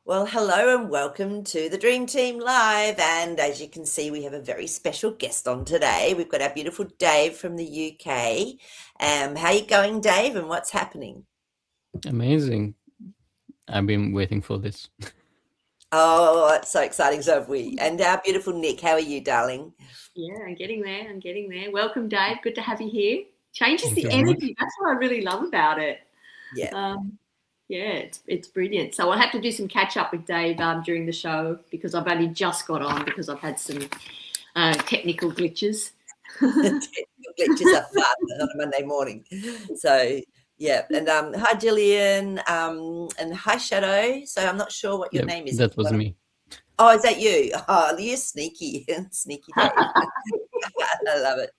Well, hello and welcome to the Dream Team Live. And as you can see, we have a very special guest on today. We've got our beautiful Dave from the UK. How you going, Dave, and what's happening? Amazing. I've been waiting for this. Oh, that's so exciting. So have we. And our beautiful Nick, how are you, darling? Yeah, I'm getting there. I'm getting there. Welcome, Dave. Good to have you here. Changes Thank you the very much. energy. That's what I really love about it. Yeah. Um, yeah, it's brilliant. So I'll have to do some catch up with Dave during the show because I've only just got on because I've had some technical glitches. Technical glitches are fun on a Monday morning. So, yeah. And hi, Gillian. And hi, Shadow. So I'm not sure what your Yep, name is. that was me. Oh, is that you? Oh, you're sneaky, sneaky Dave. I love it.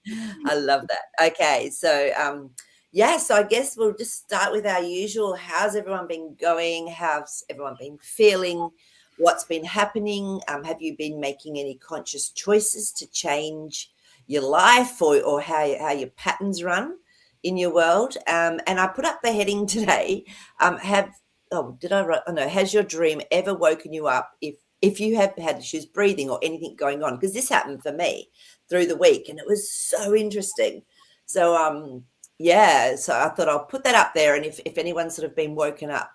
I love that. Okay, so yeah, so I guess we'll just start with our usual. How's everyone been going? How's everyone been feeling? What's been happening? Have you been making any conscious choices to change your life or how your patterns run in your world? And I put up the heading today. Did I write? Oh no, has your dream ever woken you up if you have had issues breathing or anything going on? Because this happened for me through the week and it was so interesting. So yeah, so I thought I'll put that up there, and if anyone's sort of been woken up,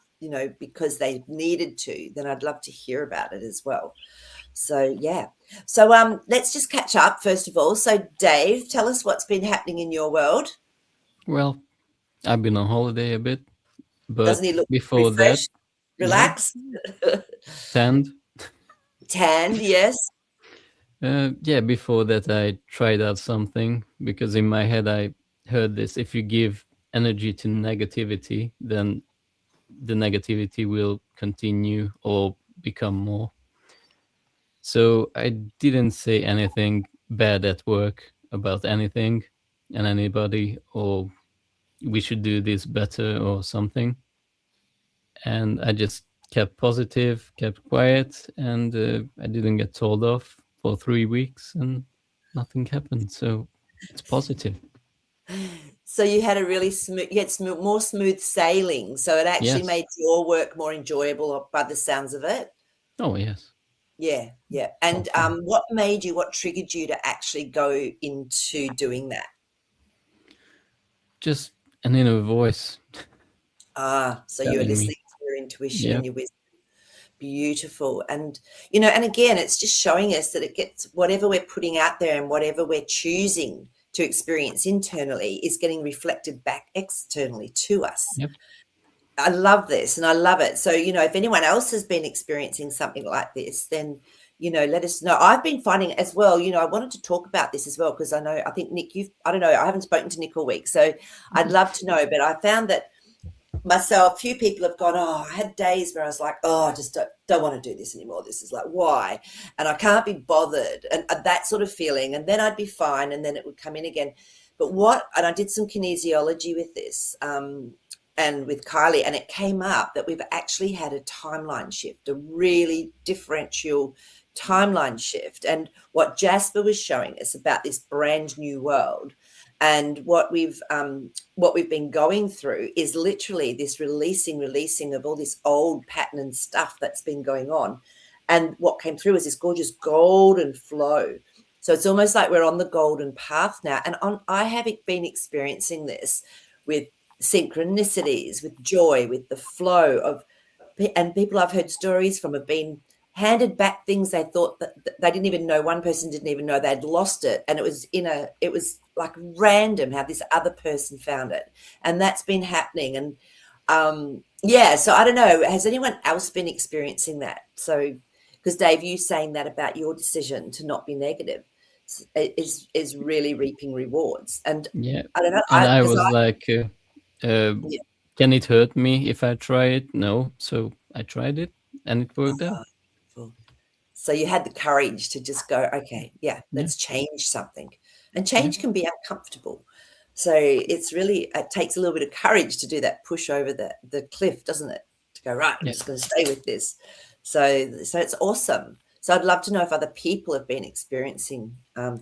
because they needed to, then I'd love to hear about it as well. So yeah. So let's just catch up first of all. So Dave, tell us what's been happening in your world. Well, I've been on holiday a bit, Doesn't but he look before that, refreshed, yeah, relaxed, tanned. tanned? Yes. Yeah, before that, I tried out something because in my head, I heard this: if you give energy to negativity, then the negativity will continue or become more. So I didn't say anything bad at work about anything and anybody, or we should do this better or something. And I just kept positive, kept quiet, and I didn't get told off for 3 weeks and nothing happened. So it's positive. So you had a really more smooth sailing. So it actually Yes. made your work more enjoyable by the sounds of it. Oh, yes. Yeah, yeah. And Awesome. what triggered you to actually go into doing that? Just an inner voice So you were telling me. listening to your intuition and Yep. your wisdom. Beautiful. And again, it's just showing us that it gets whatever we're putting out there and whatever we're choosing to experience internally is getting reflected back externally to us. Yep. I love this and I love it. So, if anyone else has been experiencing something like this, then, let us know. I've been finding as well, I wanted to talk about this as well because I think Nick, I don't know, I haven't spoken to Nick all week. So I'd love to know, but I found that myself, few people have gone, oh, I had days where I was like, oh, I just don't want to do this anymore. This is like, why? And I can't be bothered and that sort of feeling. And then I'd be fine and then it would come in again. And I did some kinesiology with this and with Kylie, and it came up that we've actually had a timeline shift, a really differential timeline shift. And what Jasper was showing us about this brand new world and what we've been going through is literally this releasing of all this old pattern and stuff that's been going on. And what came through was this gorgeous golden flow. So it's almost like we're on the golden path now. And I have been experiencing this with synchronicities, with joy, with the flow of, and people I've heard stories from have been handed back things they thought that they didn't even know. One person didn't even know they'd lost it, and it was like random how this other person found it, and that's been happening. And yeah, so I don't know, has anyone else been experiencing that? So because Dave, you saying that about your decision to not be negative is really reaping rewards. And Yeah. I don't know, And I because was I like, yeah. can it hurt me if I try it? No. So I tried it and it worked out. Cool. So you had the courage to just go, okay, yeah, Yeah. let's change something. And Yeah. change can be uncomfortable. So it takes a little bit of courage to do that push over the cliff, doesn't it? To go, right, I'm Yeah. just going to stay with this. So it's awesome. So I'd love to know if other people have been experiencing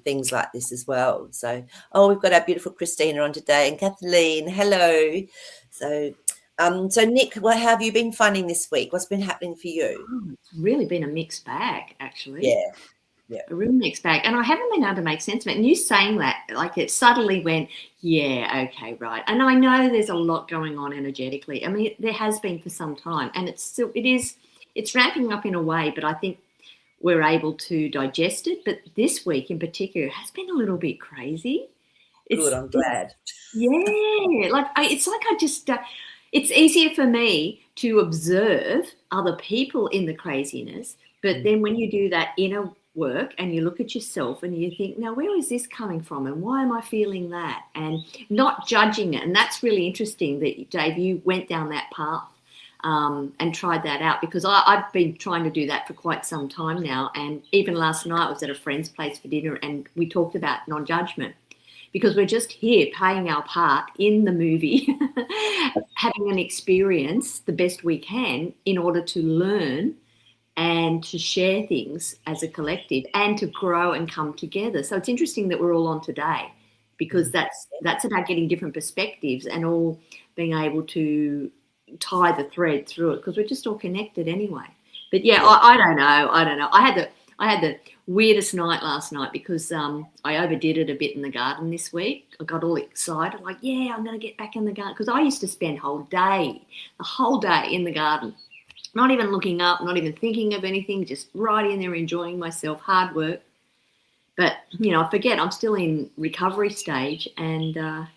things like this as well. So, we've got our beautiful Christina on today and Kathleen. Hello. So So Nick, what have you been finding this week? What's been happening for you? Oh, it's really been a mixed bag, actually. Yeah. A real mixed bag. And I haven't been able to make sense of it. And you saying that, like, it suddenly went, yeah, okay, right. And I know there's a lot going on energetically. I mean, there has been for some time, and it's ramping up in a way, but I think we're able to digest it. But this week in particular has been a little bit crazy. Good, I'm glad. It's like I just, it's easier for me to observe other people in the craziness. But then when you do that inner work and you look at yourself and you think, now, where is this coming from? And why am I feeling that? And not judging it. And that's really interesting that, Dave, you went down that path and tried that out, because I've been trying to do that for quite some time now. And even last night I was at a friend's place for dinner and we talked about non-judgment, because we're just here playing our part in the movie, having an experience the best we can in order to learn and to share things as a collective and to grow and come together. So it's interesting that we're all on today, because that's about getting different perspectives and all being able to tie the thread through it, because we're just all connected anyway. But I don't know. I had the weirdest night last night because I overdid it a bit in the garden this week. I got all excited, like, yeah, I'm going to get back in the garden, because I used to spend the whole day in the garden, not even looking up, not even thinking of anything, just right in there enjoying myself, hard work. But, I forget I'm still in recovery stage, and I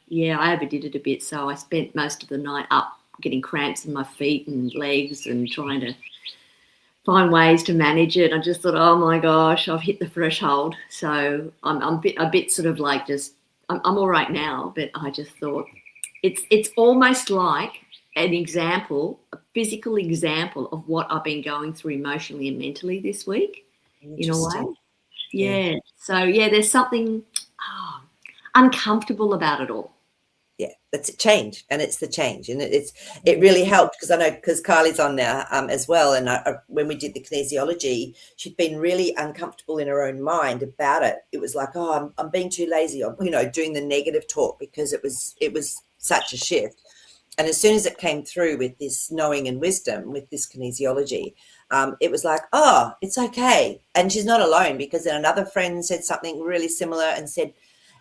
overdid it a bit. So I spent most of the night up getting cramps in my feet and legs and trying to find ways to manage it. I just thought, oh my gosh, I've hit the threshold. So I'm a bit sort of like I'm all right now, but I just thought it's almost like an example, a physical example of what I've been going through emotionally and mentally this week, in a way. Yeah. So there's something uncomfortable about it all. Yeah, that's a change, and it's the change, and it really helped, because I know, because Kylie's on now as well, and when we did the kinesiology, she'd been really uncomfortable in her own mind about it. It was like, oh, I'm being too lazy, or doing the negative talk, because it was such a shift. And as soon as it came through with this knowing and wisdom, with this kinesiology, it was like, oh, it's okay, and she's not alone, because then another friend said something really similar and said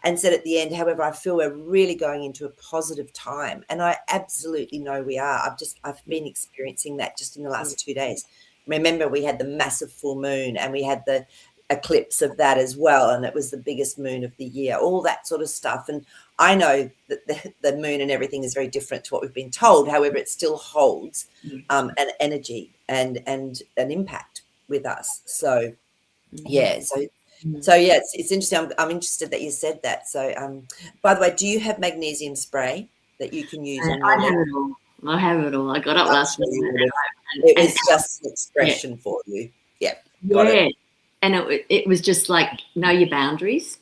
at the end, however, I feel we're really going into a positive time. And I absolutely know we are. I've been experiencing that just in the last 2 days. Remember, we had the massive full moon and we had the eclipse of that as well. And it was the biggest moon of the year, all that sort of stuff. And I know that the moon and everything is very different to what we've been told. However, it still holds an energy and an impact with us. So, So yeah, it's interesting. I'm interested that you said that. So, by the way, do you have magnesium spray that you can use on your I have it all. I got up last night. It was just an expression for you. Yeah. Got it. And it was just like, know your boundaries.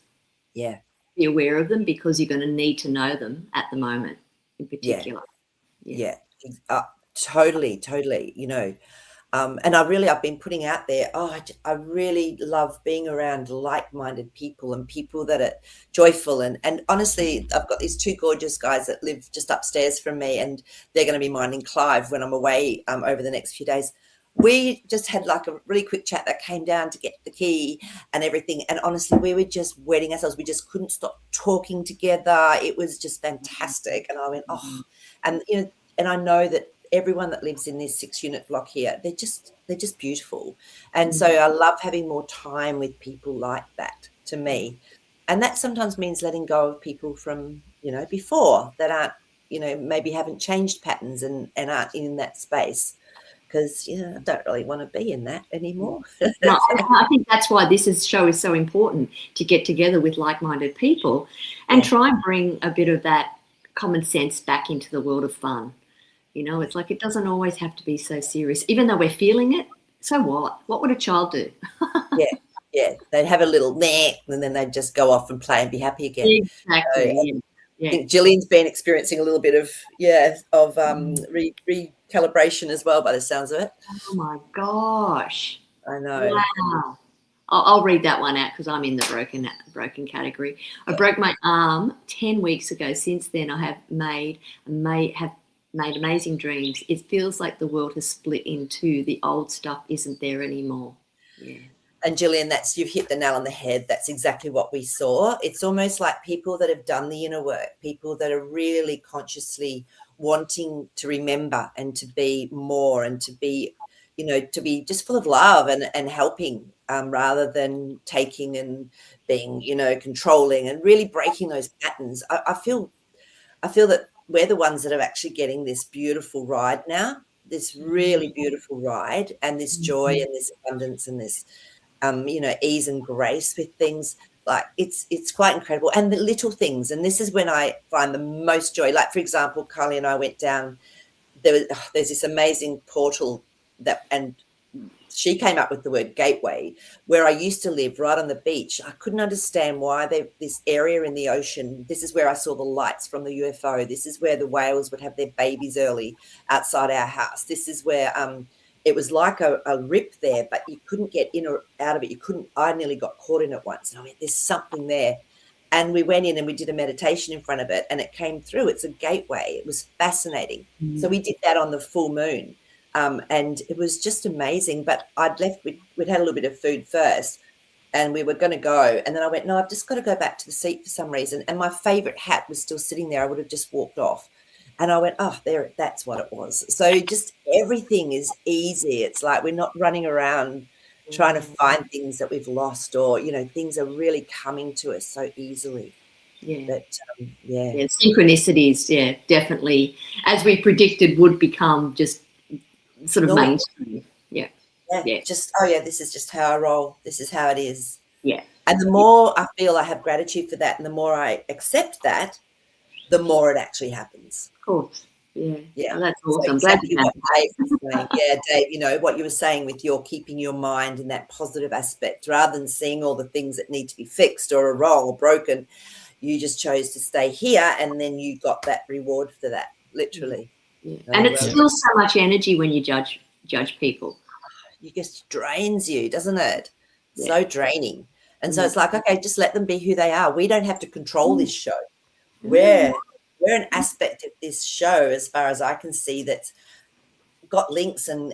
Yeah. Be aware of them, because you're going to need to know them at the moment in particular. Yeah. Totally. And I've been putting out there, I really love being around like-minded people and people that are joyful. And honestly, I've got these two gorgeous guys that live just upstairs from me, and they're going to be minding Clive when I'm away over the next few days. We just had like a really quick chat that came down to get the key and everything. And honestly, we were just wetting ourselves. We just couldn't stop talking together. It was just fantastic. And I went, and I know that everyone that lives in this 6-unit block here, they're just beautiful. And so I love having more time with people like that, to me. And that sometimes means letting go of people from, before, that aren't, maybe haven't changed patterns and aren't in that space, because, I don't really want to be in that anymore. No, I think that's why this show is so important, to get together with like-minded people and try and bring a bit of that common sense back into the world of fun. It's like, it doesn't always have to be so serious, even though we're feeling it. So what? What would a child do? Yeah. They'd have a little meh, and then they'd just go off and play and be happy again. Exactly. I think Jillian's been experiencing a little bit of recalibration as well, by the sounds of it. Oh my gosh! I know. Wow. I'll read that one out, because I'm in the broken category. I broke my arm 10 weeks ago. Since then, I have made amazing dreams. It feels like the world has split in two. The old stuff isn't there anymore. Yeah. And Gillian, you've hit the nail on the head. That's exactly what we saw. It's almost like people that have done the inner work, people that are really consciously wanting to remember and to be more and to be, to be just full of love and helping, rather than taking and being, controlling, and really breaking those patterns. I feel that we're the ones that are actually getting this beautiful ride now, this really beautiful ride, and this joy and this abundance and this ease and grace with things. Like it's quite incredible. And the little things, and this is when I find the most joy. Like, for example, Carly and I went down, there's this amazing portal and she came up with the word gateway, where I used to live right on the beach. I couldn't understand why this area in the ocean, this is where I saw the lights from the UFO. This is where the whales would have their babies early outside our house. This is where it was like a rip there, but you couldn't get in or out of it. I nearly got caught in it once. And I went, there's something there. And we went in and we did a meditation in front of it, and it came through. It's a gateway. It was fascinating. So we did that on the full moon. And it was just amazing. But we'd had a little bit of food first, and we were going to go. And then I went, no, I've just got to go back to the seat for some reason. And my favorite hat was still sitting there. I would have just walked off. And I went, oh, that's what it was. So just everything is easy. It's like we're not running around trying to find things that we've lost, or, things are really coming to us so easily. Yeah. But, yeah, synchronicities, yeah, definitely, as we predicted, would become just sort of mainstream. Yeah. Just, this is just how I roll. This is how it is. Yeah. And the more I feel I have gratitude for that, and the more I accept that, the more it actually happens. Of course. Yeah. Yeah. Oh, that's awesome. So exactly what Dave was saying. Yeah, Dave, what you were saying with your keeping your mind in that positive aspect, rather than seeing all the things that need to be fixed or are wrong or broken, you just chose to stay here, and then you got that reward for that, literally. Yeah. And it's still so much energy when you judge people. It just drains you, doesn't it? Yeah. So draining. And so it's like, okay, just let them be who they are. We don't have to control this show. We're an aspect of this show, as far as I can see, that's got links and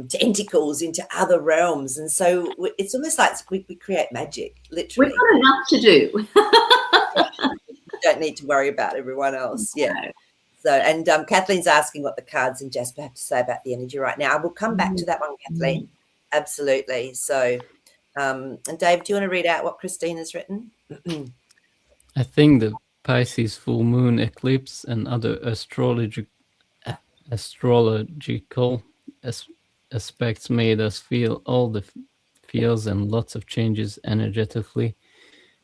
tentacles into other realms. And so it's almost like we create magic, literally. We've got enough to do. We don't need to worry about everyone else. Yeah. No. So, and Kathleen's asking what the cards and Jasper have to say about the energy right now. I will come back to that one, Kathleen. Absolutely. So, and Dave, do you want to read out what Christine has written? I think the Pisces full moon eclipse and other astrological aspects made us feel all the feels and lots of changes energetically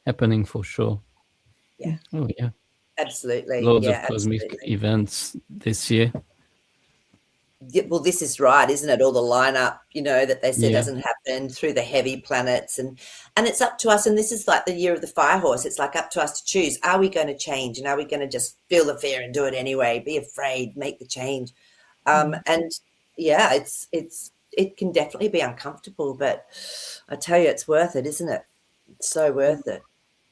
happening for sure. Yeah. Oh, yeah. Absolutely. Loads of cosmic events this year. Yeah, well, this is right, isn't it? All the lineup, that they said doesn't happen through the heavy planets, and it's up to us. And this is like the year of the fire horse. It's like up to us to choose. Are we going to change, and are we going to just feel the fear and do it anyway? Be afraid, make the change. And yeah, it can definitely be uncomfortable, but I tell you, it's worth it, isn't it? It's so worth it.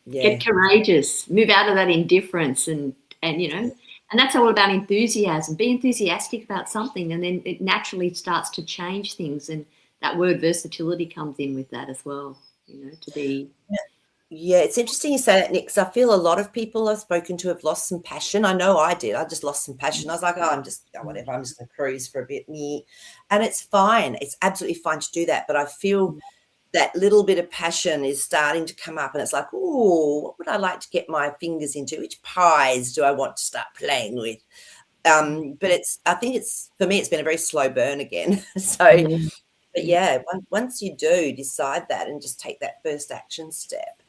Yeah. Get courageous, move out of that indifference, and and that's all about enthusiasm. Be enthusiastic about something, and then it naturally starts to change things. And that word versatility comes in with that as well, to be. Yeah, it's interesting you say that, Nick, because I feel a lot of people I've spoken to have lost some passion. I know I did. I just lost some passion. I was like, whatever, I'm just going to cruise for a bit. And it's fine. It's absolutely fine to do that. But I feel that little bit of passion is starting to come up, and it's like, oh, what would I like to get my fingers into? Which pies do I want to start playing with? But I think for me, it's been a very slow burn again. So, but yeah, once you do decide that and just take that first action step,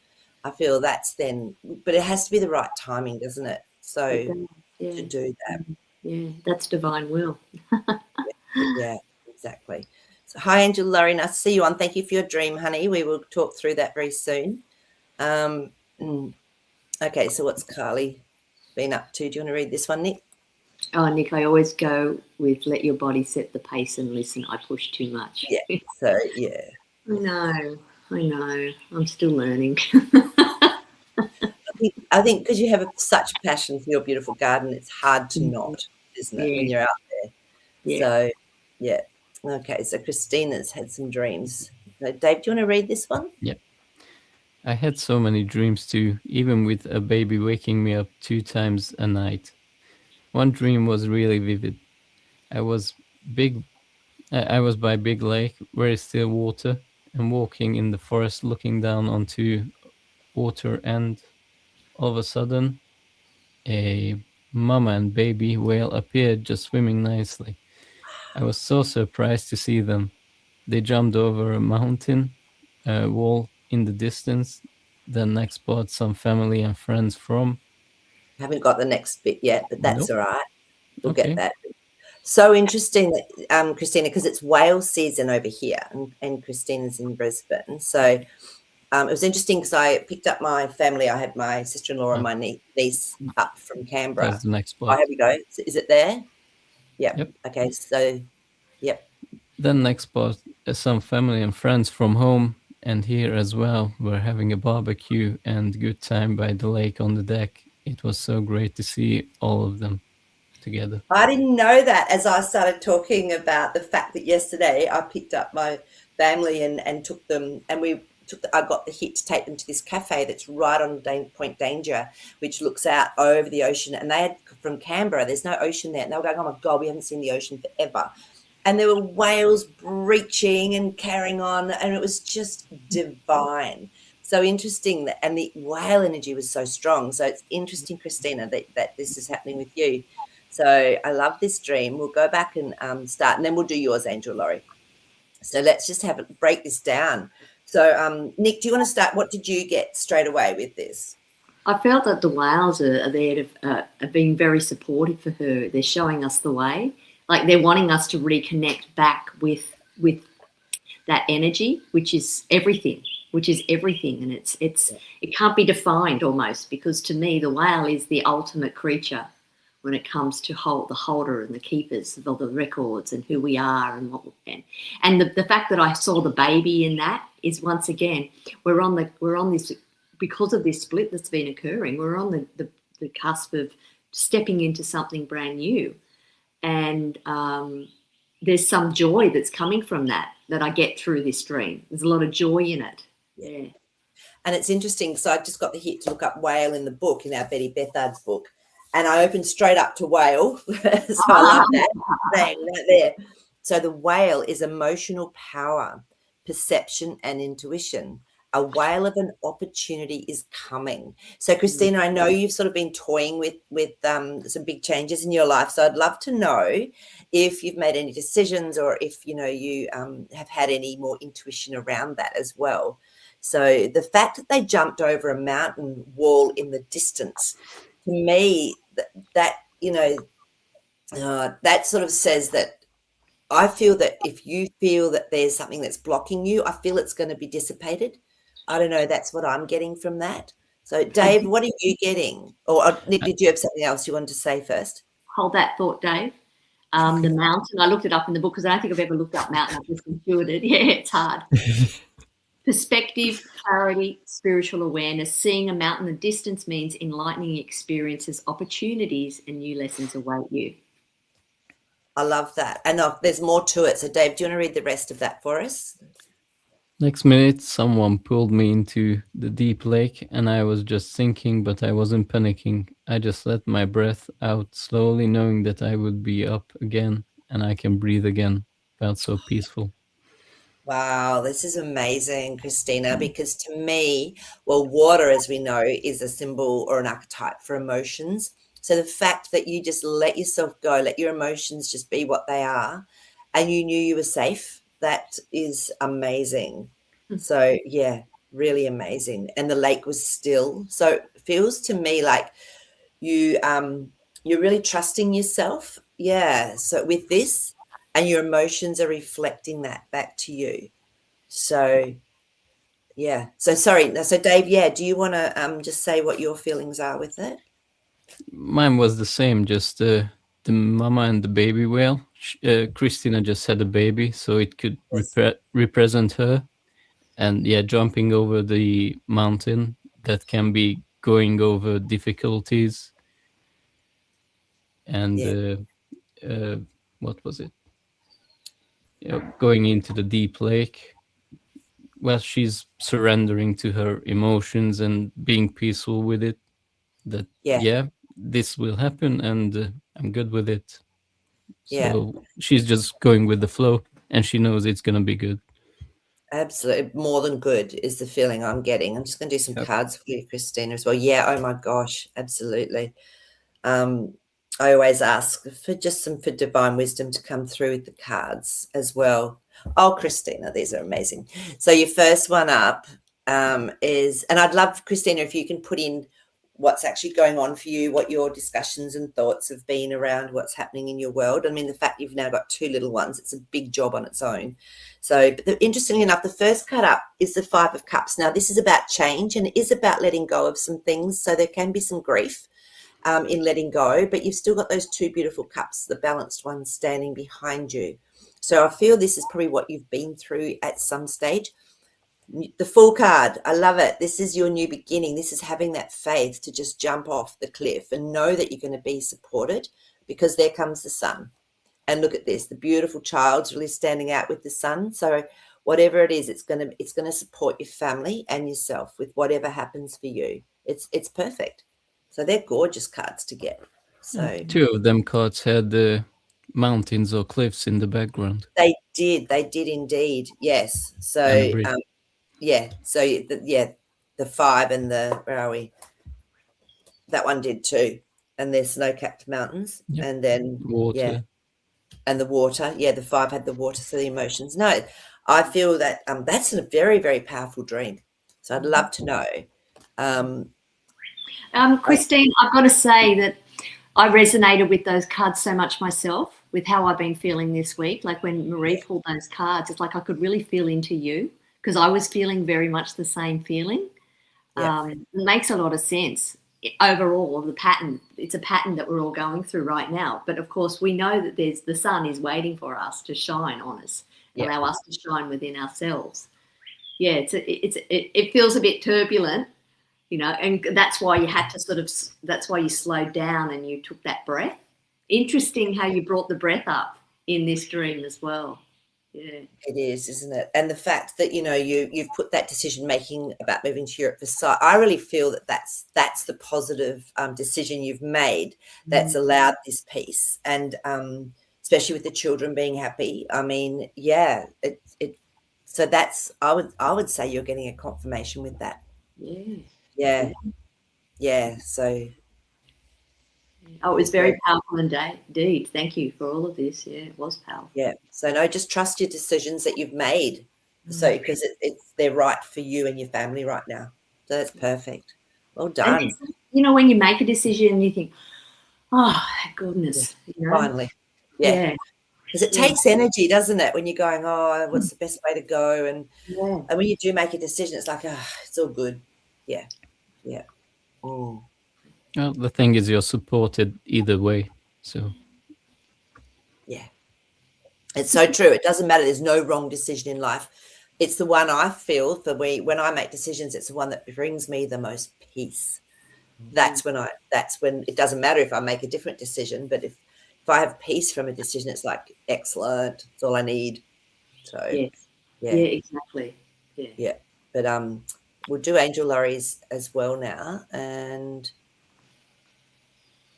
I feel that's then, but it has to be the right timing, doesn't it? So to do that. Yeah, that's divine will. Yeah, exactly. So, hi, Angel Laurie. Nice to see you on. Thank you for your dream, honey. We will talk through that very soon. Okay, so what's Carly been up to? Do you want to read this one, Nick? Oh, Nick, I always go with let your body set the pace and listen. I push too much. Yeah, so, yeah. I know. I'm still learning. I think because you have such passion for your beautiful garden, it's hard to not, isn't it, when Yeah. you're out there? Yeah. So, yeah. Okay, so Christina's had some dreams. So Dave, do you want to read this one? Yeah. I had so many dreams too, even with a baby waking me up 2 times a night. One dream was really vivid. I was big. I was by big lake, very still water, and walking in the forest, looking down onto water. And all of a sudden, a mama and baby whale appeared, just swimming nicely. I was so surprised to see them. They jumped over a mountain wall in the distance. Then next spot, some family and friends from. Haven't got the next bit yet, but that's Nope. all right. We'll get Okay. that. So interesting, that, Christina, because it's whale season over here, and Christina's in Brisbane. So it was interesting because I picked up my family. I had my sister-in-law and Oh, my niece up from Canberra. that's the next Oh, spot. here we go. Is it there? Yep. Yep. Okay. So, yep. Then next spot, some family and friends from home and here as well were having a barbecue and good time by the lake on the deck. It was so great to see all of them together. I didn't know that as I started talking about the fact that yesterday I picked up my family and took them, and I got the hit to take them to this cafe that's right on Point Danger, which looks out over the ocean. And they had from Canberra, there's no ocean there. And they were going, oh my God, we haven't seen the ocean forever. And there were whales breaching and carrying on, and it was just divine. So interesting that, and the whale energy was so strong. So it's interesting, Christina, that this is happening with you. So I love this dream. We'll go back and start, and then we'll do yours, Angel Laurie. So let's just break this down. So Nick, do you want to start? What did you get straight away with this? I felt that the whales are there to are being very supportive for her. They're showing us the way, like they're wanting us to reconnect back with that energy, which is everything. And it can't be defined almost, because to me the whale is the ultimate creature when it comes to the holder and the keepers of all the records and who we are and what and the fact that I saw the baby in that is, once again, we're on this, because of this split that's been occurring, we're on the cusp of stepping into something brand new, and there's some joy that's coming from that I get through this dream. There's a lot of joy in it. Yeah. And it's interesting, so I just got the hit to look up whale in the book, in our Betty Bethard's book, and I opened straight up to whale. So I love that thing right there. So the whale is emotional power, perception, and intuition. A whale of an opportunity is coming. So Christina, I know you've sort of been toying with some big changes in your life. So I'd love to know if you've made any decisions, or if you have had any more intuition around that as well. So the fact that they jumped over a mountain wall in the distance, to me, that that sort of says that I feel that if you feel that there's something that's blocking you, I feel it's going to be dissipated. I don't know. That's what I'm getting from that. So, Dave, what are you getting? Or Nick, did you have something else you wanted to say first? Hold that thought, Dave. The mountain, I looked it up in the book because I don't think I've ever looked up mountain. I've just intuited. Yeah, it's hard. Perspective, clarity, spiritual awareness. Seeing a mountain in the distance means enlightening experiences, opportunities, and new lessons await you. I love that. And there's more to it. So, Dave, do you want to read the rest of that for us? Next minute, someone pulled me into the deep lake, and I was just sinking, but I wasn't panicking. I just let my breath out slowly, knowing that I would be up again and I can breathe again. Felt so peaceful. Wow, this is amazing, Christina, because to me, well, water, as we know, is a symbol or an archetype for emotions. So the fact that you just let yourself go, let your emotions just be what they are, and you knew you were safe, that is amazing. So yeah, really amazing. And the lake was still. So it feels to me like you're really trusting yourself. Yeah. So with this, and your emotions are reflecting that back to you. So yeah. So sorry. So Dave, yeah, do you want to just say what your feelings are with it? Mine was the same, just the mama and the baby whale. Christina just had a baby, so it could represent her. And yeah, jumping over the mountain, that can be going over difficulties. And what was it? Going into the deep lake. Well, she's surrendering to her emotions and being peaceful with it. That Yeah. this will happen, and I'm good with it. Yeah. So she's just going with the flow, and she knows it's gonna be good. Absolutely. More than good is the feeling I'm getting. I'm just going to do some Yep. cards for you, Christina, as well. Yeah. Oh my gosh. Absolutely. I always ask for divine wisdom to come through with the cards as well. Oh, Christina, these are amazing. So your first one up is, and I'd love, Christina, if you can put in what's actually going on for you, what your discussions and thoughts have been around what's happening in your world. I mean, the fact you've now got 2 little ones, it's a big job on its own. So, but interestingly enough, the first card up is the 5 of Cups. Now, this is about change, and it is about letting go of some things. So there can be some grief in letting go, but you've still got those 2 beautiful cups, the balanced ones standing behind you. So I feel this is probably what you've been through at some stage. The Fool card, I love it. This is your new beginning. This is having that faith to just jump off the cliff and know that you're going to be supported, because there comes the sun. And look at this, the beautiful child's really standing out with the sun. So whatever it is, it's going to support your family and yourself with whatever happens for you. It's perfect. So they're gorgeous cards to get. So 2 of them cards had the mountains or cliffs in the background. they did indeed. Yes. So And a bridge. yeah. So the 5 and the, where are we? That one did too. And there's snow-capped mountains. Yep. And then Water. and the water. Yeah, the 5 had the water, so the emotions. No, I feel that that's a very, very powerful dream. So I'd love to know. Christine, I've got to say that I resonated with those cards so much myself, with how I've been feeling this week. Like when Marie pulled those cards, it's like I could really feel into you, because I was feeling very much the same feeling. Yeah. It makes a lot of sense overall, the pattern. It's a pattern that we're all going through right now. But of course, we know that the sun is waiting for us to shine on us, allow us to shine within ourselves. Yeah, it feels a bit turbulent, and that's why you had to that's why you slowed down and you took that breath. Interesting how you brought the breath up in this dream as well. Yeah. It is, isn't it? And the fact that, you've put that decision making about moving to Europe for sight, I really feel that that's the positive decision you've made that's allowed this peace. And especially with the children being happy. I mean, yeah, so that's, I would say you're getting a confirmation with that. Yeah. So Oh, it was very powerful indeed. Thank you for all of this. Yeah, it was powerful. yeah. So no, just trust your decisions that you've made. So because they're right for you and your family right now. So that's perfect. Well done. And when you make a decision, you think, oh, goodness. Finally. Yeah. Because it takes energy, doesn't it? When you're going, oh, what's the best way to go? And when you do make a decision, it's like, it's all good. Yeah. Oh. Well, the thing is, you're supported either way. So yeah, it's so true. It doesn't matter. There's no wrong decision in life. It's the one I feel for me when I make decisions. It's the one that brings me the most peace. That's when it doesn't matter if I make a different decision, but if I have peace from a decision, it's like excellent. It's all I need. So yeah, exactly. Yeah. But we'll do Angel Lurries as well now. And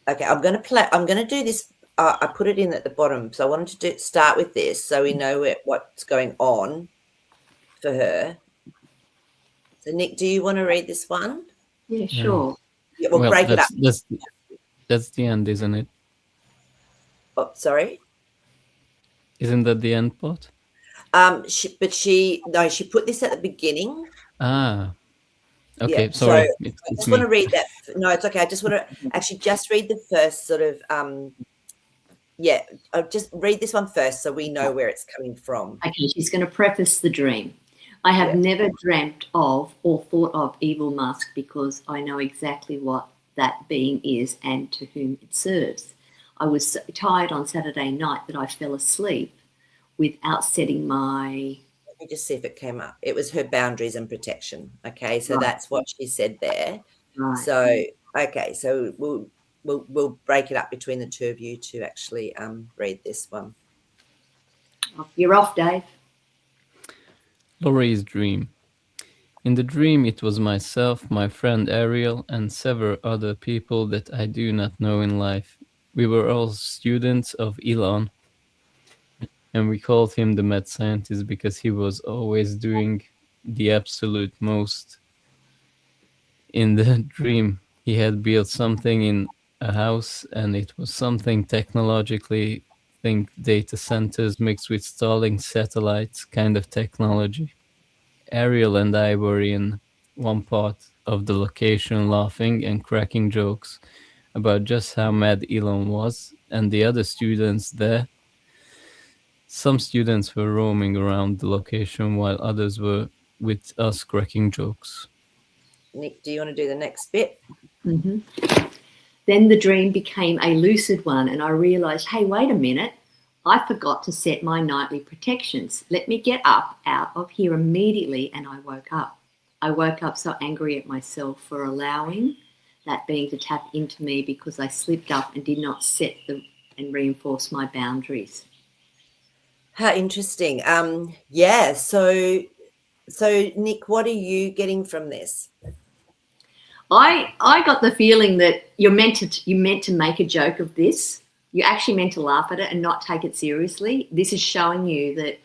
okay, I'm going to do this. I put it in at the bottom. So I wanted to start with this so we know what's going on for her. So Nick, do you want to read this one? Yeah, sure. Yeah, we'll break it up. That's the end, isn't it? Oh, sorry. Isn't that the end part? She put this at the beginning. Okay, Yeah, sorry. So I just want to read that. No, it's okay. I just want to actually just read the first sort of I'll just read this one first so we know where it's coming from. Okay, she's going to preface the dream. I have never dreamt of or thought of evil mask because I know exactly what that being is and to whom it serves. I was so tired on Saturday night that I fell asleep without setting my... Let me just see if it came up. It was her boundaries and protection. Okay, so that's what she said there. Right. So, okay, so we'll break it up between the two of you to actually read this one. You're off, Dave. Laurie's dream. In the dream, it was myself, my friend Ariel, and several other people that I do not know in life. We were all students of Elon, and we called him the mad scientist because he was always doing the absolute most. In the dream, he had built something in a house, and it was something technologically, think data centers mixed with Starlink satellites kind of technology. Ariel and I were in one part of the location laughing and cracking jokes about just how mad Elon was, and the other students there. Some students were roaming around the location while others were with us cracking jokes. Nick, do you want to do the next bit? Mm-hmm. Then the dream became a lucid one, and I realized, hey, wait a minute. I forgot to set my nightly protections. Let me get up out of here immediately. And I woke up. I woke up so angry at myself for allowing that being to tap into me because I slipped up and did not set them and reinforce my boundaries. How interesting. Yeah. So Nick, what are you getting from this? I got the feeling that you meant to make a joke of this. You actually meant to laugh at it and not take it seriously. This is showing you that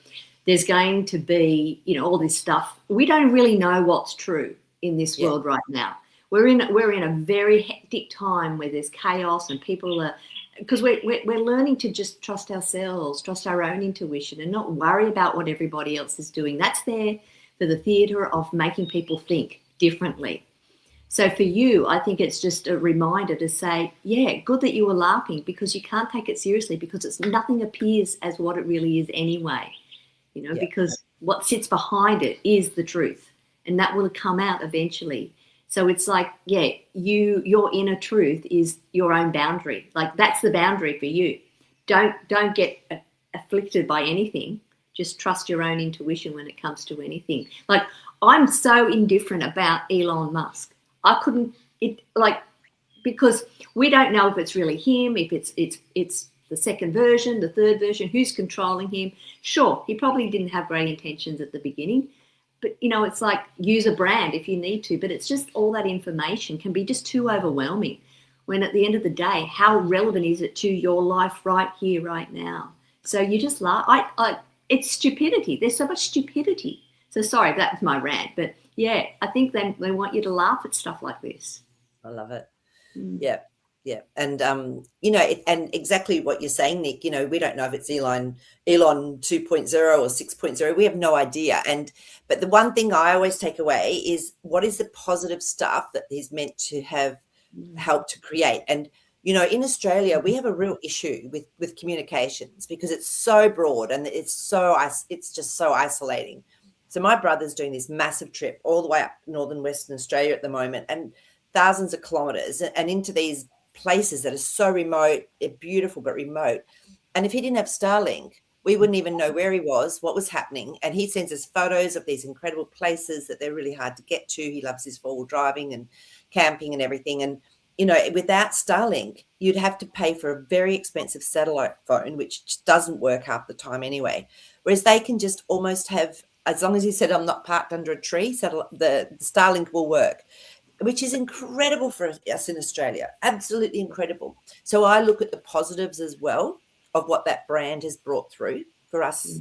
there's going to be, all this stuff. We don't really know what's true in this world right now. We're in a very hectic time where there's chaos and people are, because we're learning to just trust ourselves, trust our own intuition, and not worry about what everybody else is doing. That's there for the theatre of making people think differently. So for you, I think it's just a reminder to say, yeah, good that you were laughing, because you can't take it seriously because nothing appears as what it really is anyway, because what sits behind it is the truth, and that will come out eventually. So it's like, your inner truth is your own boundary. Like, that's the boundary for you. Don't get afflicted by anything. Just trust your own intuition when it comes to anything. Like, I'm so indifferent about Elon Musk. I couldn't, because we don't know if it's really him, if it's the second version, the third version, who's controlling him. Sure, he probably didn't have great intentions at the beginning, but it's like, use a brand if you need to, but it's just all that information can be just too overwhelming, when at the end of the day, how relevant is it to your life right here, right now? So you just laugh. It's stupidity. There's so much stupidity. So sorry, that was my rant, but yeah, I think they want you to laugh at stuff like this. I love it. Yeah. And, and exactly what you're saying, Nick, we don't know if it's Elon 2.0 or 6.0. We have no idea. But the one thing I always take away is, what is the positive stuff that he's meant to have helped to create? And, in Australia, we have a real issue with communications, because it's so broad and it's just so isolating. So my brother's doing this massive trip all the way up northern Western Australia at the moment, and thousands of kilometres, and into these places that are so remote, they're beautiful but remote. And if he didn't have Starlink, we wouldn't even know where he was, what was happening. And he sends us photos of these incredible places that they're really hard to get to. He loves his four-wheel driving and camping and everything. And, without Starlink, you'd have to pay for a very expensive satellite phone, which doesn't work half the time anyway. Whereas they can just almost have, as long as he said, I'm not parked under a tree, the Starlink will work, which is incredible for us in Australia. Absolutely incredible. So I look at the positives as well of what that brand has brought through for us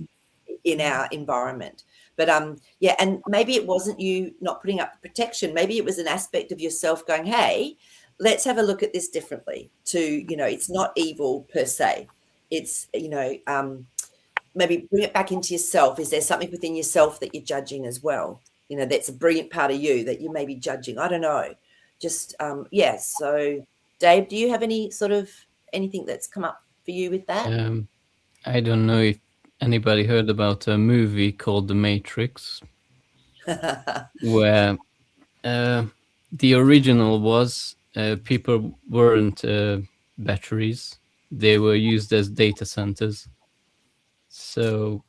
in our environment. But and maybe it wasn't you not putting up the protection. Maybe it was an aspect of yourself going, hey, let's have a look at this differently. It's not evil per se. It's, maybe bring it back into yourself. Is there something within yourself that you're judging as well? That's a brilliant part of you that you may be judging. I don't know. Just, So Dave, do you have anything that's come up for you with that? I don't know if anybody heard about a movie called The Matrix, where the original was people weren't batteries. They were used as data centers. So,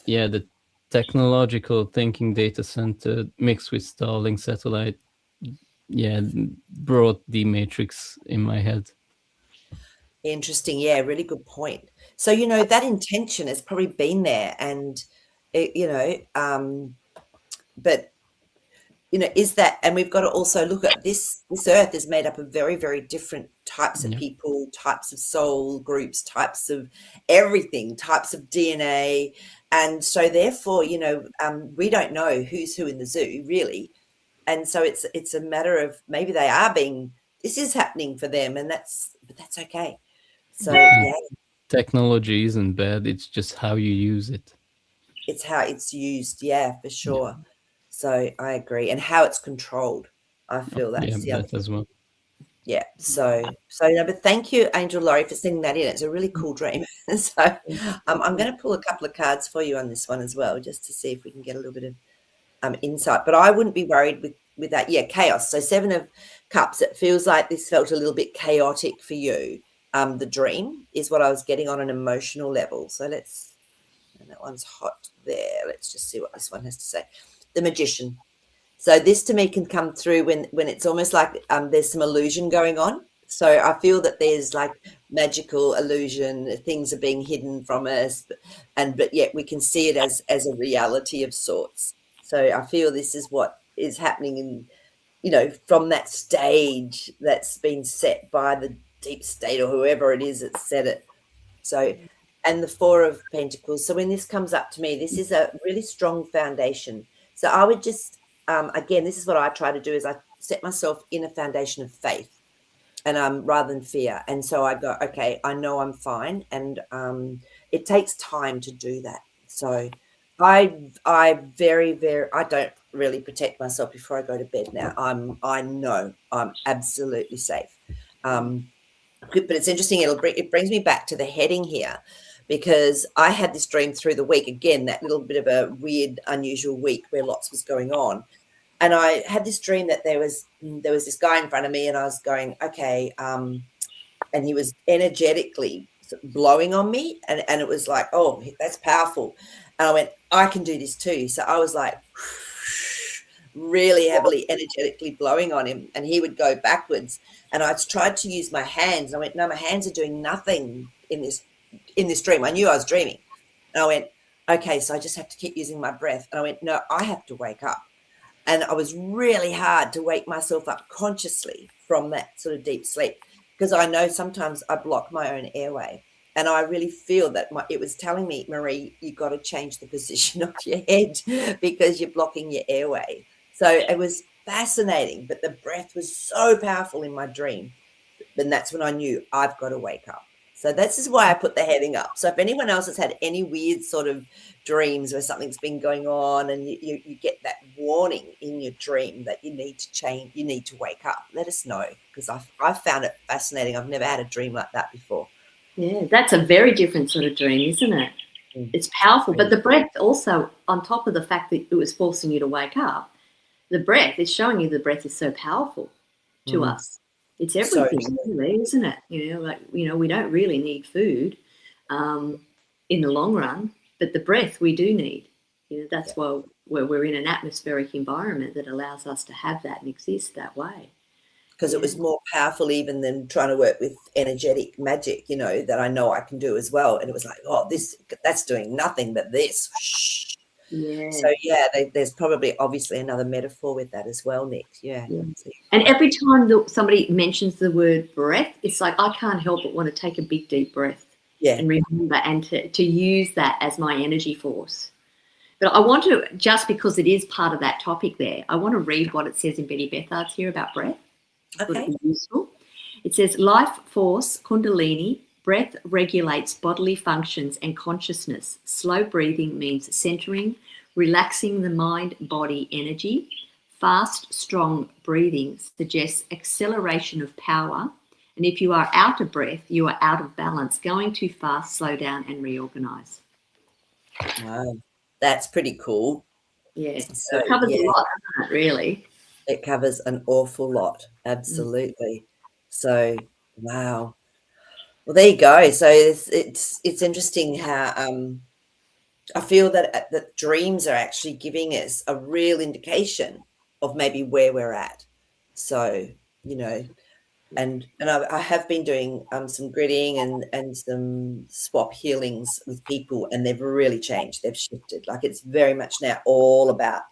yeah, the technological thinking data center mixed with Starlink satellite yeah, brought the matrix in my head. Interesting. Yeah, really good point. So, you know, that intention has probably been there and, but, you know, is that, and we've got to also look at this earth is made up of very, very different types of Yeah. people, types of soul groups, types of everything, types of DNA. And so therefore, you know, we don't know who's who in the zoo really. And so it's a matter of maybe this is happening for them but that's okay. So And yeah, technology isn't bad, it's just how you use it. it's how it's used. Yeah, for Yeah, sure. So I agree. And how it's controlled. I feel yeah, that's the other that thing. as well. Yeah. So no, but thank you, Angel Laurie, for sending that in. It's a really cool dream. So I'm going to pull a couple of cards for you on this one as well, just to see if we can get a little bit of insight. But I wouldn't be worried with that. Yeah, chaos. So 7 of Cups. It feels like this felt a little bit chaotic for you. The dream is what I was getting on an emotional level. So and that one's hot there. Let's just see what this one has to say. The Magician. So this to me can come through when it's almost like there's some illusion going on. So I feel that there's like magical illusion, things are being hidden from us, but yet we can see it as a reality of sorts. So I feel this is what is happening in, you know, from that stage that's been set by the deep state or whoever it is that set it. So, and the 4 of Pentacles. So when this comes up to me, this is a really strong foundation. So I would just, again, this is what I try to do is I set myself in a foundation of faith and rather than fear. And so I go, okay, I know I'm fine. And it takes time to do that. So I very, very, I don't really protect myself before I go to bed now. I know I'm absolutely safe. But it's interesting. It brings me back to the heading here, because I had this dream through the week. Again, that little bit of a weird, unusual week where lots was going on, and I had this dream that there was this guy in front of me, and I was going, okay, and he was energetically blowing on me, and it was like, oh, that's powerful, and I went, I can do this too. So I was like really heavily energetically blowing on him, and he would go backwards, and I tried to use my hands, and I went, no, my hands are doing nothing in this dream. I knew I was dreaming, and I went, okay, so I just have to keep using my breath. And I went, no, I have to wake up. And I was really hard to wake myself up consciously from that sort of deep sleep, because I know sometimes I block my own airway. And I really feel that it was telling me, Marie, you got to change the position of your head because you're blocking your airway. So it was fascinating, but the breath was so powerful in my dream. Then that's when I knew I've got to wake up. So this is why I put the heading up. So if anyone else has had any weird sort of dreams where something's been going on and you get that warning in your dream that you need to change, you need to wake up, let us know, because I found it fascinating. I've never had a dream like that before. Yeah, that's a very different sort of dream, isn't it? It's powerful. But the breath also, on top of the fact that it was forcing you to wake up, the breath is showing you the breath is so powerful to us. It's everything, really, isn't it? We don't really need food in the long run, but the breath we do need. That's why we're in an atmospheric environment that allows us to have that and exist that way. Because it was more powerful even than trying to work with energetic magic, that I know I can do as well. And it was like, oh, that's doing nothing but this. Shh. Yeah. So there's probably obviously another metaphor with that as well, Nick. Yeah. And every time somebody mentions the word breath, it's like I can't help but want to take a big deep breath. Yeah. And remember and to use that as my energy force. But I want to, just because it is part of that topic there, I want to read what it says in Betty Bethard's here about breath. Okay. Be useful. It says, life force, kundalini, breath regulates bodily functions and consciousness. Slow breathing means centering, relaxing the mind-body energy. Fast, strong breathing suggests acceleration of power. And if you are out of breath, you are out of balance. Going too fast, slow down and reorganize. Wow. That's pretty cool. Yeah. So it covers a lot, doesn't it, really? It covers an awful lot. Absolutely. So, wow. Well, there you go. So it's interesting how I feel that dreams are actually giving us a real indication of maybe where we're at. So, you know, and I have been doing some gritting and some swap healings with people, and they've really changed. They've shifted. Like, it's very much now all about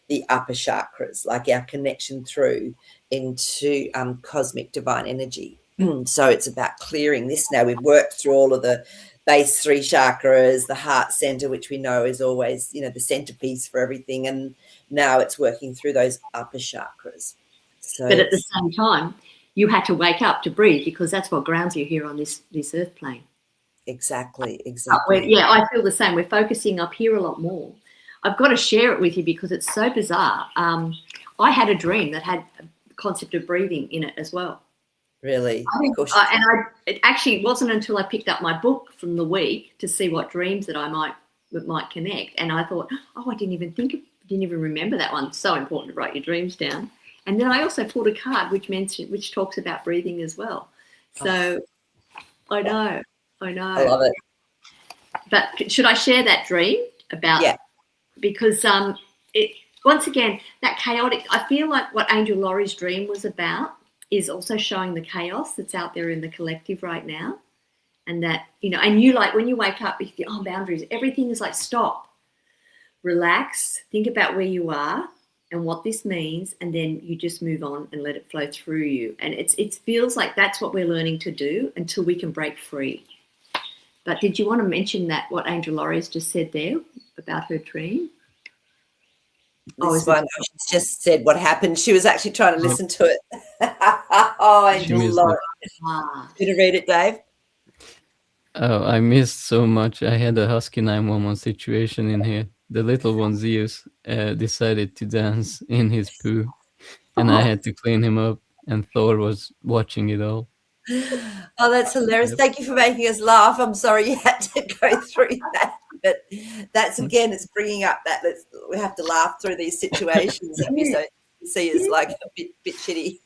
the upper chakras, like our connection through into cosmic divine energy. So it's about clearing this now. We've worked through all of the base 3 chakras, the heart center, which we know is always, you know, the centerpiece for everything. And now it's working through those upper chakras. So but at the same time, you had to wake up to breathe, because that's what grounds you here on this earth plane. Exactly. Yeah, I feel the same. We're focusing up here a lot more. I've got to share it with you because it's so bizarre. I had a dream that had a concept of breathing in it as well. Really? It actually wasn't until I picked up my book from the week to see what dreams that might connect, and I thought, oh, I didn't even remember that one. It's so important to write your dreams down. And then I also pulled a card which talks about breathing as well. So I know. I love it. But should I share that dream about? Yeah. Because it, once again, that chaotic, I feel like what Angel Laurie's dream was about is also showing the chaos that's out there in the collective right now. And that, you know, and you, like, when you wake up, you think, oh, boundaries, everything is like, stop, relax, think about where you are and what this means, and then you just move on and let it flow through you. And it feels like that's what we're learning to do until we can break free. But did you want to mention that, what Angel Laurie's just said there about her dream? This one, she's just said what happened. She was actually trying to listen to it. Oh, Angel Laurie. Did you read it, Dave? Oh, I missed so much. I had a Husky 911 situation in here. The little one, Zeus, decided to dance in his poo, and I had to clean him up, and Thor was watching it all. Oh, that's hilarious. Yep. Thank you for making us laugh. I'm sorry you had to go through that. But that's, again, it's bringing up that we have to laugh through these situations that we see as like a bit shitty.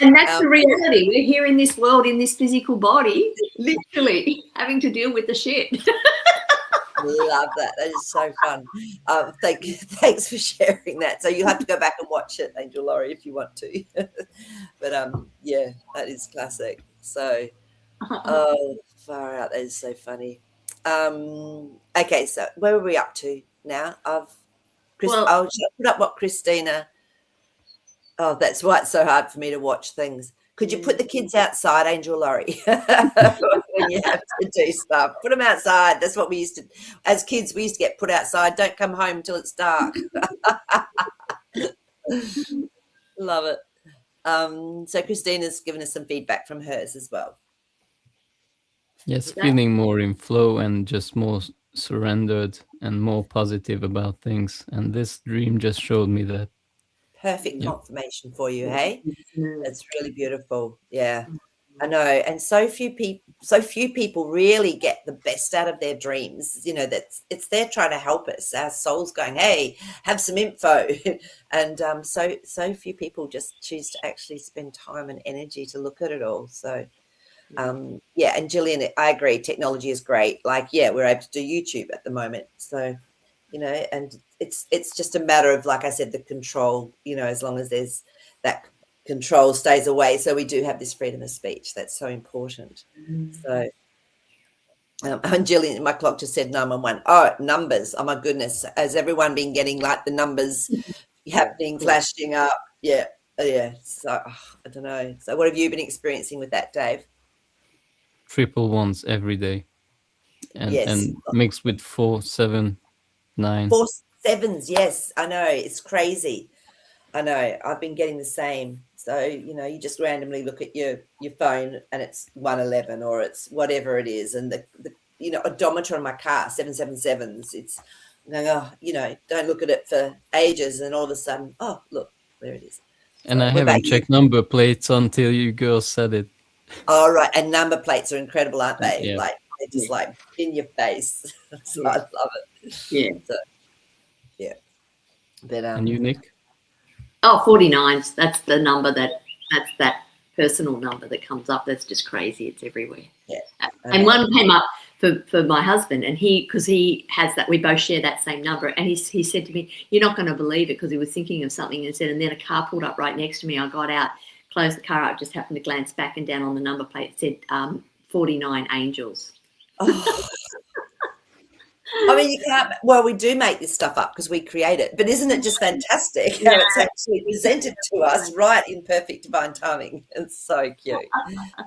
And that's the reality. We're here in this world, in this physical body, literally having to deal with the shit. Love that. That is so fun. Thanks for sharing that. So you'll have to go back and watch it, Angel Laurie, if you want to. But yeah, that is classic. So far out. That is so funny. Okay, so where are we up to now? I'll put up what Christina. Oh, that's why it's so hard for me to watch things. Could you put the kids outside, Angel Laurie, when you have to do stuff? Put them outside. That's what we used to, as kids, we used to get put outside. Don't come home until it's dark. Love it. So Christina's given us some feedback from hers as well. Yes, feeling more in flow and just more surrendered and more positive about things. And this dream just showed me that. Perfect confirmation for you, hey? That's really beautiful. Yeah, I know. And so few people really get the best out of their dreams. You know, it's there trying to help us. Our soul's going, hey, have some info. And so few people just choose to actually spend time and energy to look at it all. So yeah, and Gillian, I agree, technology is great. Like, yeah, we're able to do YouTube at the moment. So, you know, and it's just a matter of, like I said, the control, you know, as long as there's that control stays away. So we do have this freedom of speech. That's so important. So and Gillian, my clock just said 911. Oh, numbers. Oh my goodness. Has everyone been getting like the numbers happening, flashing up? Yeah. Yeah. So I don't know. So what have you been experiencing with that, Dave? Triple ones every day. And mixed with 4, 7, 9. 4 7s, yes, I know, it's crazy. I know, I've been getting the same. So, you know, you just randomly look at your phone and it's 111 or it's whatever it is, and the you know, odometer on my car, 777s. It's going, oh, you know, don't look at it for ages, and all of a sudden, oh, look, there it is. And so, I haven't checked number plates until you girls said it. Oh, right, and number plates are incredible, aren't they? Yeah. Like, they're just like in your face. So I love it. Yeah. So, yeah. But, and you, Nick? Oh, 49s. That's the number that's that personal number that comes up. That's just crazy. It's everywhere. Yeah. And one came up for my husband, and because he has that, we both share that same number, and he said to me, "You're not going to believe it," because he was thinking of something and said, and then a car pulled up right next to me. I got out, closed the car up, just happened to glance back, and down on the number plate it said 49 angels. Oh. I mean, you can't. Well, we do make this stuff up because we create it, but isn't it just fantastic how it's actually presented to us right in perfect divine timing? It's so cute.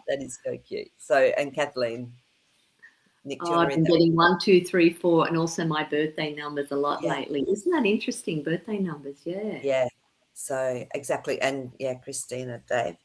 That is so cute. So, and Kathleen, Nick, do you want I've to been read that? getting 1, 2, 3, 4, and also my birthday numbers a lot Yeah. lately. Isn't that interesting? Birthday numbers, yeah. Yeah. So exactly, and yeah, Christina, Dave.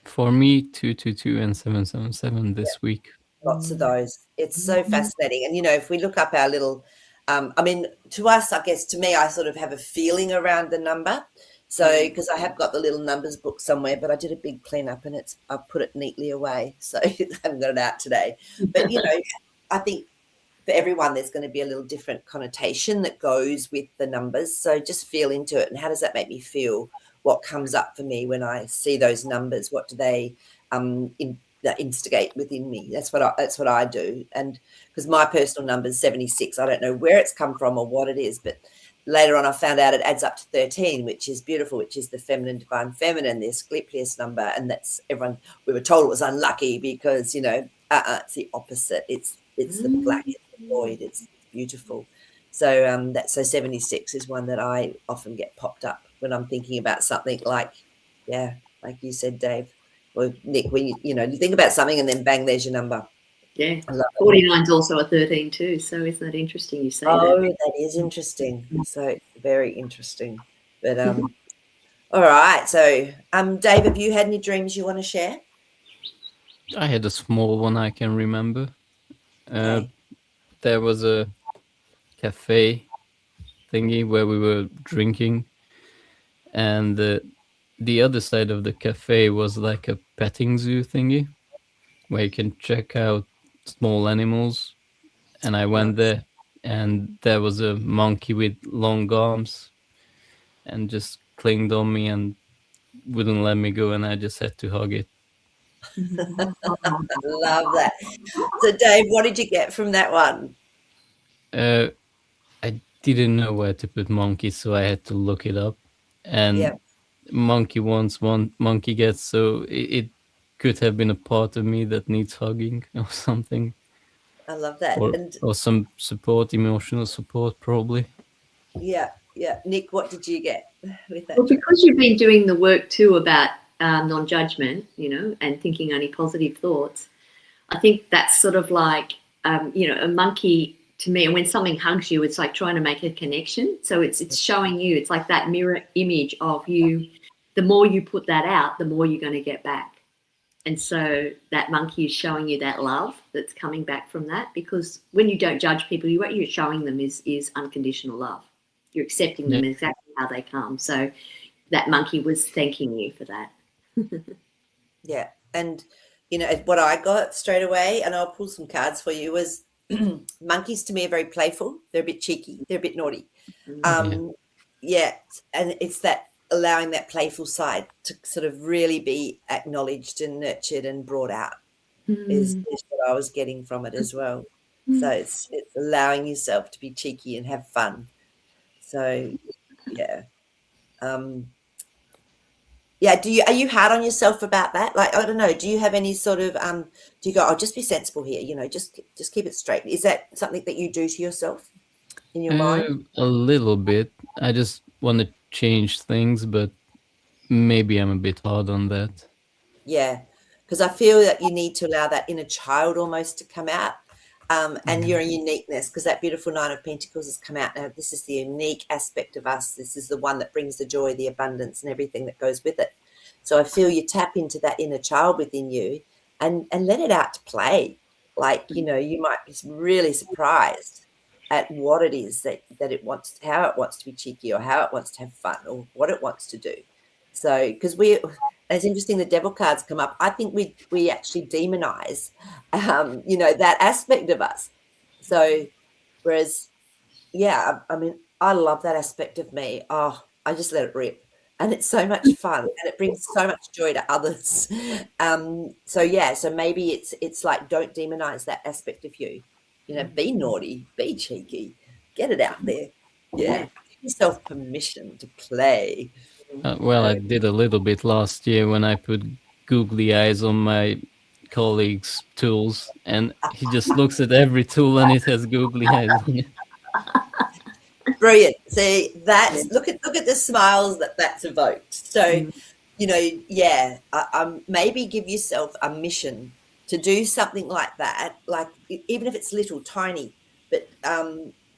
For me, 222 and 777 this week. Lots of those. It's so fascinating. And, you know, if we look up our little, I mean, to us, I guess, to me, I sort of have a feeling around the number. So, because I have got the little numbers book somewhere, but I did a big cleanup and I've put it neatly away. So I haven't got it out today. But, you know, I think for everyone, there's going to be a little different connotation that goes with the numbers. So just feel into it. And how does that make me feel? What comes up for me when I see those numbers? What do they instigate within me? That's what I do. And because my personal number is 76, I don't know where it's come from or what it is, but later on I found out it adds up to 13, which is beautiful, which is the feminine, divine feminine, the Asclepius number. And that's everyone, we were told it was unlucky because, you know, it's the opposite. It's the black, it's the void, it's beautiful. So so 76 is one that I often get popped up when I'm thinking about something like you said, Dave, or Nick, when you think about something and then bang, there's your number. Yeah. 49 is also a 13 too. So isn't that interesting you say that? Oh, that is interesting. So very interesting. But all right. So Dave, have you had any dreams you want to share? I had a small one I can remember. Okay. There was a cafe thingy where we were drinking, and the other side of the cafe was like a petting zoo thingy where you can check out small animals. And I went there, and there was a monkey with long arms and just clinged on me and wouldn't let me go, and I just had to hug it. I love that. So Dave, what did you get from that one? I didn't know where to put monkey, so I had to look it up. And monkey wants, one monkey gets, so it could have been a part of me that needs hugging or something. I love that. Or some support, emotional support, probably. Yeah. Nick, what did you get with that? Well, because you've been doing the work too about non-judgment, and thinking only positive thoughts, I think that's sort of like, a monkey to me. And when something hugs you, it's like trying to make a connection. So it's showing you, it's like that mirror image of you. The more you put that out, the more you're going to get back. And so that monkey is showing you that love that's coming back from that, because when you don't judge people, what you're showing them is unconditional love. You're accepting them exactly how they come. So that monkey was thanking you for that. Yeah. And, what I got straight away, and I'll pull some cards for you, was monkeys to me are very playful. They're a bit cheeky. They're a bit naughty. Yeah. And it's that allowing that playful side to sort of really be acknowledged and nurtured and brought out is what I was getting from it as well. So it's allowing yourself to be cheeky and have fun. So yeah. Are you hard on yourself about that? Like, I don't know, do you have any sort of do you go, just be sensible here, just keep it straight? Is that something that you do to yourself in your mind? A little bit. I just want to change things, but maybe I'm a bit hard on that. Yeah, because I feel that you need to allow that inner child almost to come out, and your uniqueness, because that beautiful Nine of Pentacles has come out now. This is the unique aspect of us. This is the one that brings the joy, the abundance, and everything that goes with it. So I feel you tap into that inner child within you and let it out to play. Like, you might be really surprised at what it is that it wants, how it wants to be cheeky, or how it wants to have fun, or what it wants to do. So, because it's interesting, the devil cards come up. I think we actually demonize, that aspect of us. So, whereas, I mean, I love that aspect of me. Oh, I just let it rip, and it's so much fun, and it brings so much joy to others. So maybe it's like, don't demonize that aspect of you. be naughty, be cheeky, get it out there. Yeah. Give yourself permission to play. Well, I did a little bit last year when I put googly eyes on my colleague's tools, and he just looks at every tool and it has googly eyes on it. Brilliant. See, that's look at the smiles that's evoked. So, maybe give yourself a mission to do something like that, like even if it's little, tiny, but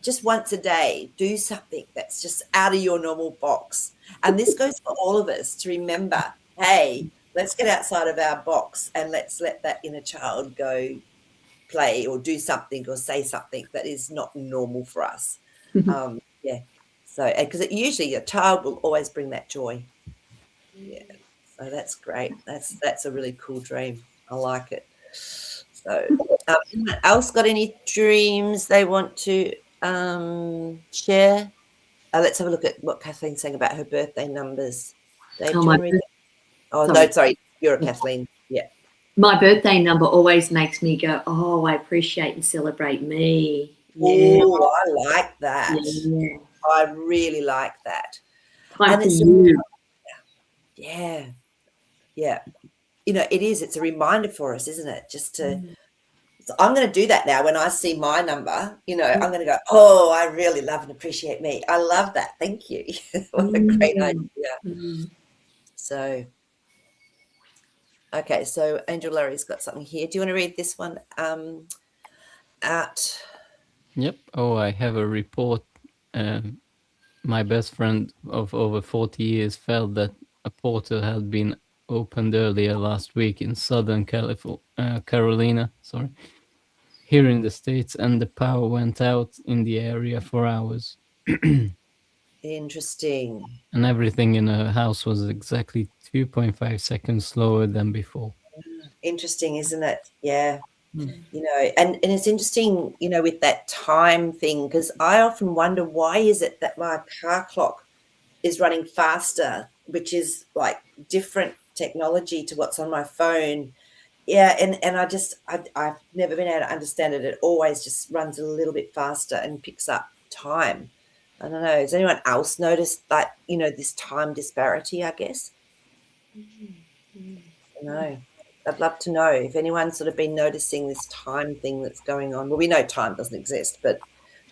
just once a day, do something that's just out of your normal box. And this goes for all of us to remember, hey, let's get outside of our box and let's let that inner child go play or do something or say something that is not normal for us. So because usually a child will always bring that joy. Yeah, so that's great. That's a really cool dream. I like it. So anyone else got any dreams they want to share? Let's have a look at what Kathleen's saying about her birthday numbers. Dave, do you want to read that? No, sorry, you're a Kathleen. Yeah. My birthday number always makes me go, oh, I appreciate and celebrate me. Oh, I like that. Yeah. I really like that. Time for you. Yeah. It is. It's a reminder for us, isn't it? Just to, so I'm going to do that now when I see my number, I'm going to go, oh, I really love and appreciate me. I love that. Thank you. What a great idea. So, okay. So Angel Larry's got something here. Do you want to read this one out? Yep. Oh, I have a report. My best friend of over 40 years felt that a portal had been opened earlier last week in Southern Carolina, here in the States, and the power went out in the area for hours. Interesting. And everything in her house was exactly 2.5 seconds slower than before. Interesting, isn't it? Yeah. And it's interesting, with that time thing, because I often wonder, why is it that my car clock is running faster, which is like different technology to what's on my phone. Yeah, and I've never been able to understand it. It always just runs a little bit faster and picks up time. I don't know. Has anyone else noticed that, this time disparity, I guess? No. I'd love to know if anyone's sort of been noticing this time thing that's going on. Well, we know time doesn't exist, but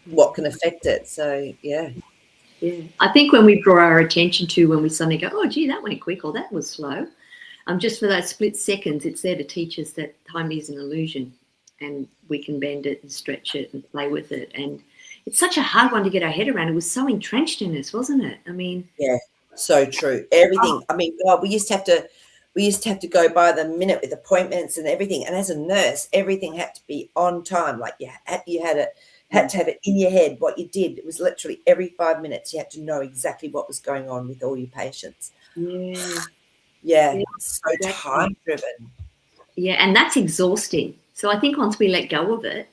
what can affect it? So, yeah. Yeah. I think when we draw our attention to when we suddenly go, oh, gee, that went quick or that was slow, just for those split seconds, it's there to teach us that time is an illusion and we can bend it and stretch it and play with it. And it's such a hard one to get our head around. It was so entrenched in us, wasn't it? I mean. Yeah, so true. Everything. I mean, God, we used to have to go by the minute with appointments and everything. And as a nurse, everything had to be on time. Like you had to have it in your head what you did. It was literally every 5 minutes you had to know exactly what was going on with all your patients. Yeah, so exactly. Time driven. Yeah, and that's exhausting. So I think once we let go of it,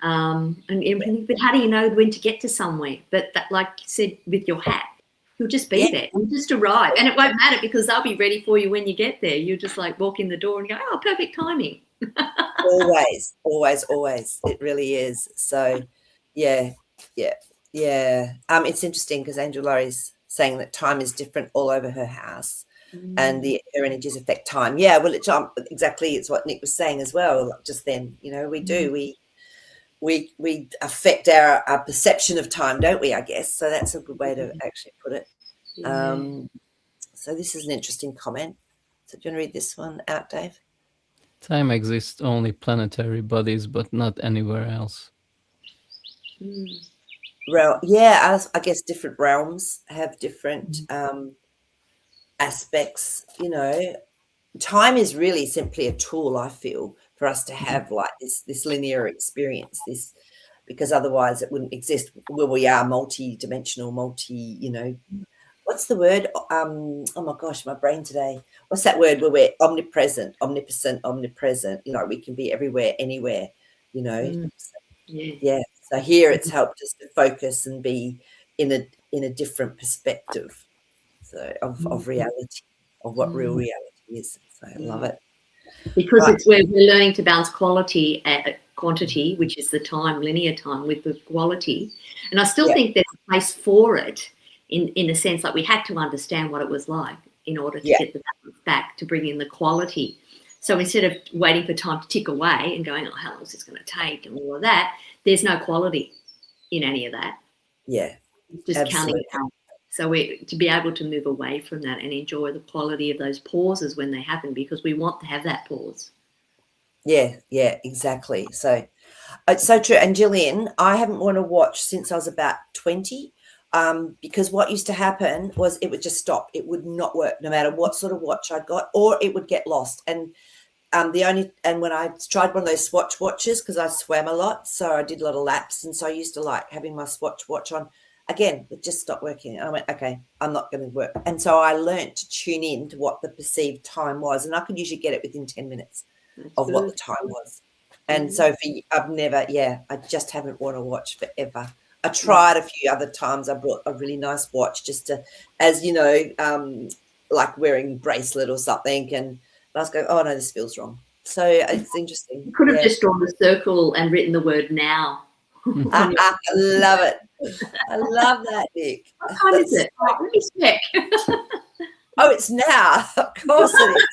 and everything, but how do you know when to get to somewhere? But that, like you said, with your hat, you'll just be there. You'll just arrive, and it won't matter because they'll be ready for you when you get there. You just like walk in the door and go, oh, perfect timing. Always. It really is. So, yeah. It's interesting because Angel Laurie's saying that time is different all over her house, and her energies affect time. Yeah, well, exactly. It's what Nick was saying as well. Just then, we affect our perception of time, don't we? I guess so. That's a good way to actually put it. So this is an interesting comment. So do you want to read this one out, Dave? Time exists only planetary bodies, but not anywhere else. Yeah, I guess different realms have different aspects. Time is really simply a tool, I feel, for us to have like this linear experience. Because otherwise it wouldn't exist. Well, we are multi-dimensional, what's the word? Oh my gosh, my brain today. What's that word where we're omnipresent, omnipotent, omnipresent? We can be everywhere, anywhere, Yeah. So here it's helped us to focus and be in a different perspective, so of reality, of what real reality is. So I love it. Because it's where we're learning to balance quality quantity, which is the time, linear time, with the quality. And I still Yeah. think there's a place for it in a sense, like we had to understand what it was like in order to Yeah. get the balance back, to bring in the quality. So instead of waiting for time to tick away and going, oh, how long is this going to take and all of that, there's no quality in any of that. Yeah. It's just Absolutely. counting down. So to be able to move away from that and enjoy the quality of those pauses when they happen, because we want to have that pause. Yeah, exactly. So it's so true. And Gillian, I haven't want to watch since I was about 20, because what used to happen was it would just stop. It would not work no matter what sort of watch I got, or it would get lost. And when I tried one of those Swatch watches, because I swam a lot, so I did a lot of laps, and so I used to like having my Swatch watch on. Again, it just stopped working. And I went, okay, I'm not going to work. And so I learned to tune in to what the perceived time was, and I could usually get it within 10 minutes of what the time was. And so I just haven't worn a watch forever. I tried a few other times. I brought a really nice watch just to, as you know, like wearing a bracelet or something, and I was going, oh no, this feels wrong. So it's interesting. You could have just drawn the circle and written the word now. I love it. I love that, Nick. What time is it? Oh, let me check. Oh, it's now. Of course it is.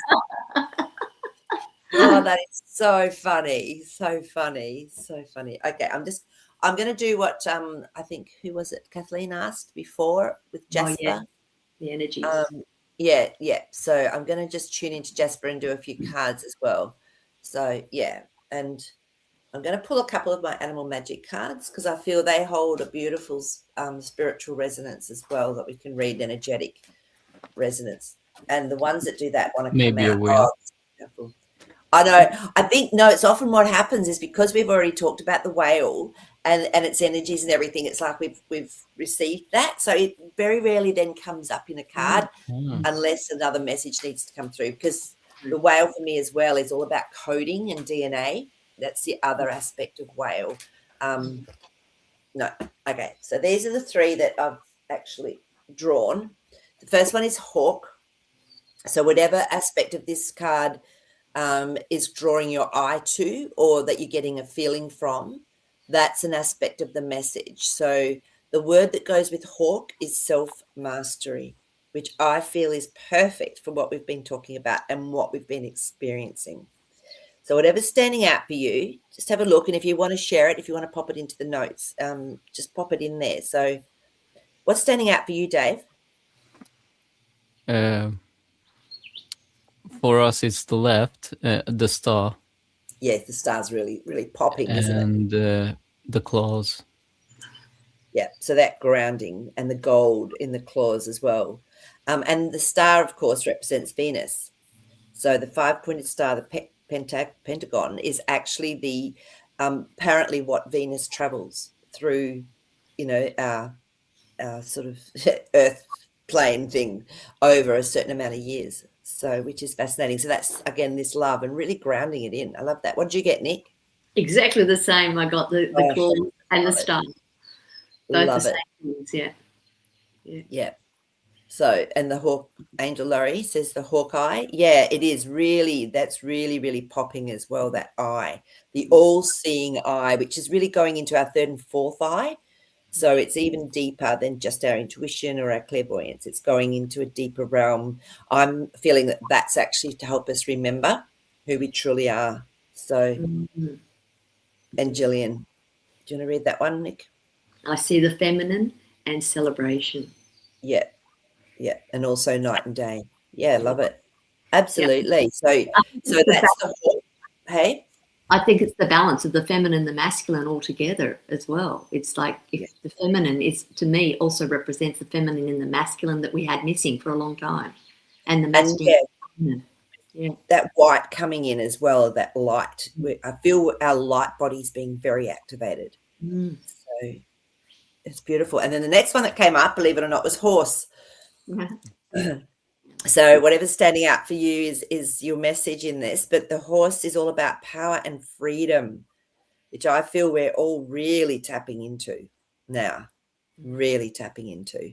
Oh, that is so funny. So funny. So funny. Okay, I'm going to do what I think, who was it? Kathleen asked before with Jasper. Oh, yeah. The energies. Yeah. So I'm going to just tune into Jasper and do a few cards as well. So, yeah. And I'm going to pull a couple of my animal magic cards because I feel they hold a beautiful spiritual resonance as well, that we can read, energetic resonance. And the ones that do that want to Maybe come out. a whale. Oh, I know. I think, no, it's often what happens is because we've already talked about the whale and its energies and everything, it's like we've received that. So it very rarely then comes up in a card unless another message needs to come through, because the whale for me as well is all about coding and DNA. That's the other aspect of whale. No. Okay. So these are the three that I've actually drawn. The first one is hawk. So whatever aspect of this card is drawing your eye to, or that you're getting a feeling from, that's an aspect of the message. So the word that goes with hawk is self-mastery, which I feel is perfect for what we've been talking about and what we've been experiencing. So whatever's standing out for you, just have a look. And if you want to share it, if you want to pop it into the notes, just pop it in there. So what's standing out for you, Dave? For us, it's the left, the star. Yes, the star's really, really popping, isn't it? And the claws. Yeah, so that grounding and the gold in the claws as well. And the star, of course, represents Venus. So the five-pointed star, the pentagon, is actually the apparently what Venus travels through, our sort of Earth plane thing over a certain amount of years. So, which is fascinating. So that's, again, this love and really grounding it in. I love that. What did you get, Nick? Exactly the same. I got the claws and the star. Both Love the it. same things, Yeah. So, and the hawk, Angel Laurie says the hawkeye. Yeah, it is really, that's really, really popping as well, that eye, the all-seeing eye, which is really going into our third and fourth eye. So it's even deeper than just our intuition or our clairvoyance. It's going into a deeper realm. I'm feeling that that's actually to help us remember who we truly are. So, and Gillian, do you want to read that one, Nick? I see the feminine and celebration. Yeah. And also night and day. Yeah, love it. Absolutely. So that's the whole, hey? I think it's the balance of the feminine and the masculine all together as well. It's like if the feminine is, to me, also represents the feminine and the masculine that we had missing for a long time. And the masculine. That white coming in as well, that light. I feel our light body's being very activated. So it's beautiful. And then the next one that came up, believe it or not, was horse. So whatever's standing out for you is your message in this, but the horse is all about power and freedom, which I feel we're all really tapping into now, really tapping into.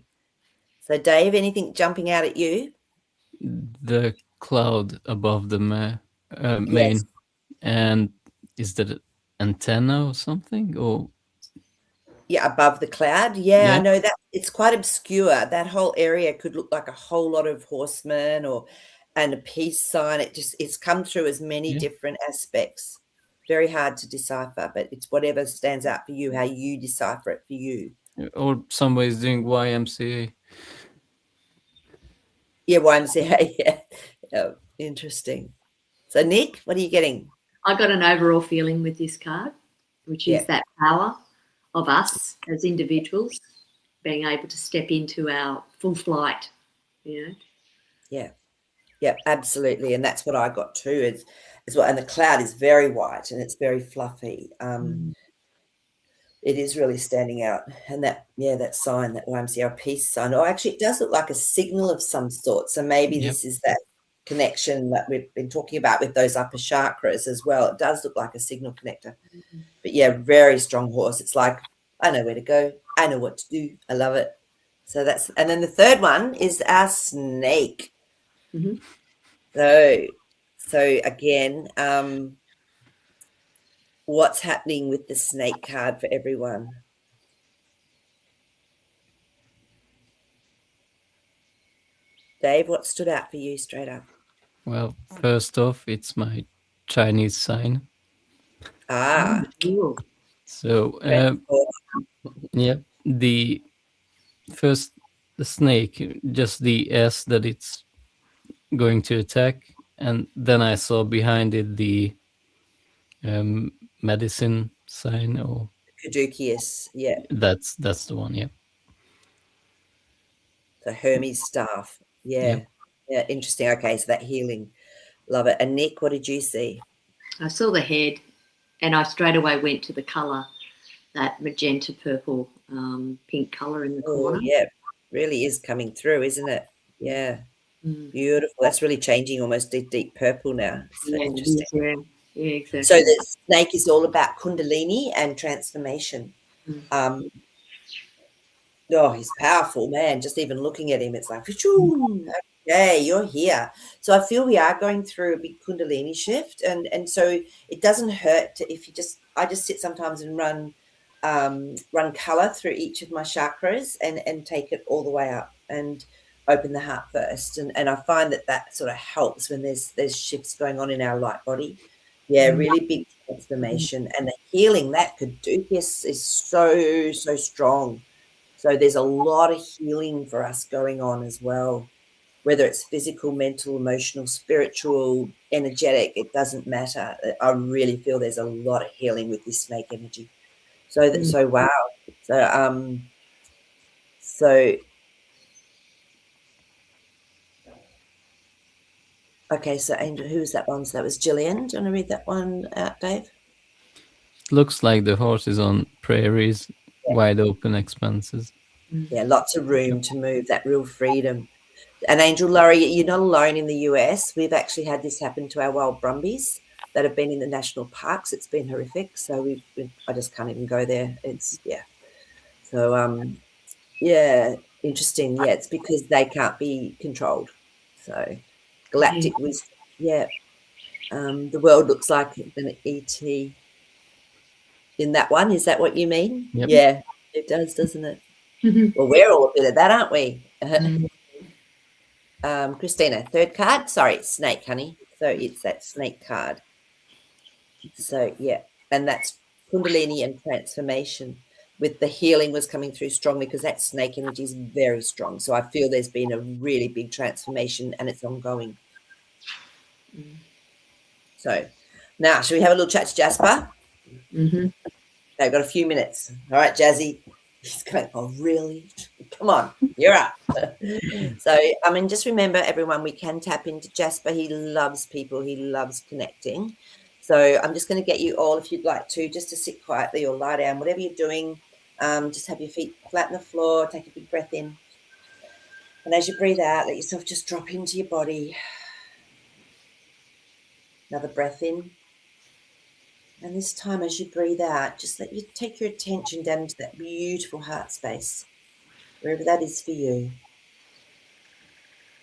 So Dave, anything jumping out at you? The cloud above the main. Yes. And is that antenna or something, or Yeah, above the cloud. Yeah, I yeah, know that it's quite obscure. That whole area could look like a whole lot of horsemen or and a peace sign. It's come through as many yeah, different aspects. Very hard to decipher, but it's whatever stands out for you, how you decipher it for you. or somebody's doing YMCA. Yeah, YMCA. Yeah. Yeah, interesting. So, Nick, what are you getting? I got an overall feeling with this card, which is Yeah. that power of us as individuals being able to step into our full flight, you know. Yeah. Yeah, absolutely. And that's what I got too. Is what, and the cloud is very white and it's very fluffy. It is really standing out. And that, yeah, that sign, that YMCA peace sign. Oh, actually, it does look like a signal of some sort. So maybe Yep. this is that connection that we've been talking about with those upper chakras as well. It does look like a signal connector. But yeah, very strong horse. It's like, I know where to go. I know what to do. I love it. So that's, and then the third one is our snake. Mhm. So again, what's happening with the snake card for everyone? Dave, what stood out for you straight up? Well, first off, it's my Chinese sign. Ah, Cool. So, transport. yeah, the first, the snake, just the S that it's going to attack, and then I saw behind it the medicine sign, or Caduceus. Yeah. that's the one. Yeah, So Hermes staff. yeah. Yeah. Yeah. Interesting. Okay. So that healing. Love it. And Nick, what did you see? I saw the head and I straight away went to the colour, that magenta purple pink colour in the Oh, corner. yeah. Really is coming through, isn't it? Yeah. Beautiful. That's really changing almost deep, deep purple now. So Yeah, interesting. yeah, exactly. So the snake is all about Kundalini and transformation. Mm. Oh, he's powerful, man. Just even looking at him, it's like, okay, you're here. So I feel we are going through a big Kundalini shift, and so it doesn't hurt if you just. I just sit sometimes and run color through each of my chakras and take it all the way up and open the heart first, and I find that sort of helps when there's shifts going on in our light body. Yeah, really big transformation, and the healing that Caduceus is so strong. So there's a lot of healing for us going on as well, whether it's physical, mental, emotional, spiritual, energetic, it doesn't matter. I really feel there's a lot of healing with this snake energy. So wow. So okay, so Angel, who was that one? So that was Gillian. Do you want to read that one out, Dave? It looks like the horse is on prairies, wide open expanses. Yeah, lots of room to move, that real freedom. And Angel Laurie, you're not alone in the US. We've actually had this happen to our wild brumbies that have been in the national parks. It's been horrific. So I just can't even go there. It's yeah. So yeah, interesting. Yeah, it's because they can't be controlled. So galactic wisdom. Yeah. The world looks like an ET in that one. Is that what you mean? Yep. Yeah, it does, doesn't it? Well, we're all a bit of that, aren't we? Christina, third card. Sorry, snake, honey. So it's that snake card. So yeah, and that's Kundalini and transformation. With the healing was coming through strongly because that snake energy is very strong. So I feel there's been a really big transformation and it's ongoing. So now, should we have a little chat to Jasper? Mm-hmm. They've got a few minutes. All right, Jazzy. He's going, oh, really? Come on, you're up. So, I mean, just remember, everyone, we can tap into Jasper. He loves people. He loves connecting. So I'm just going to get you all, if you'd like to, just to sit quietly or lie down, whatever you're doing. Just have your feet flat on the floor. Take a big breath in. And as you breathe out, let yourself just drop into your body. Another breath in. And this time, as you breathe out, just let you take your attention down into that beautiful heart space, wherever that is for you.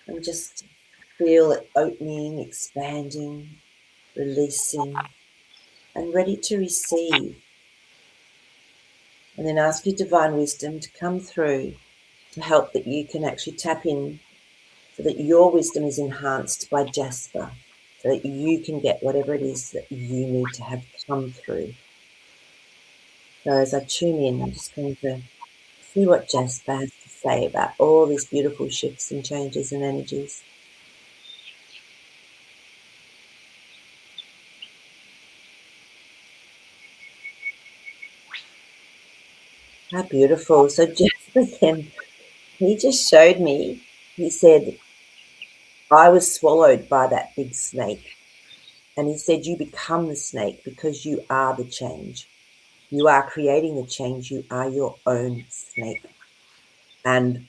And just feel it opening, expanding, releasing. and ready to receive. And then ask your divine wisdom to come through to help that you can actually tap in so that your wisdom is enhanced by Jasper, so that you can get whatever it is that you need to have come through. So as I tune in, I'm just going to see what Jasper has to say about all these beautiful shifts and changes and energies. How beautiful. So Jasper then, he just showed me, he said, I was swallowed by that big snake. And he said, you become the snake because you are the change. You are creating the change. You are your own snake. And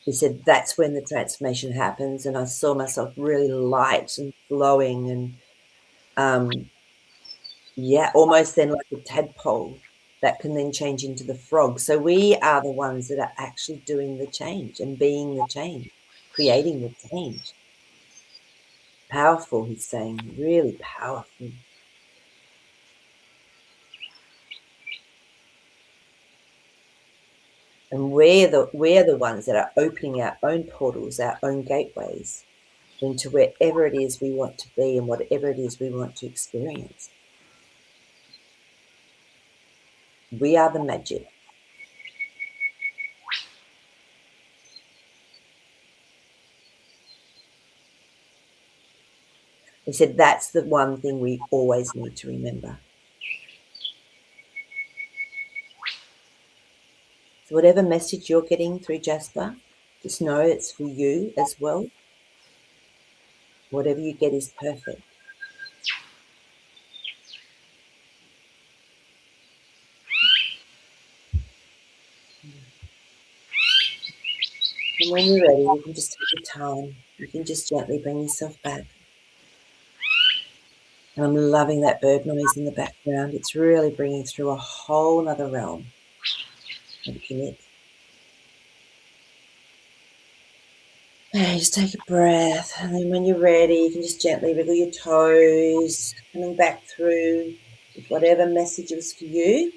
he said, that's when the transformation happens. And I saw myself really light and flowing and, yeah, almost then like a tadpole that can then change into the frog. So we are the ones that are actually doing the change and being the change, creating the change. Powerful, he's saying, really powerful. And we're the ones that are opening our own portals, our own gateways into wherever it is we want to be and whatever it is we want to experience. We are the magic. He said that's the one thing we always need to remember. So whatever message you're getting through Jasper, just know it's for you as well. Whatever you get is perfect. And when you're ready, you can just take your time. You can just gently bring yourself back. And I'm loving that bird noise in the background. It's really bringing through a whole other realm of connect. Just take a breath, and then when you're ready, you can just gently wiggle your toes, coming back through with whatever message was for you.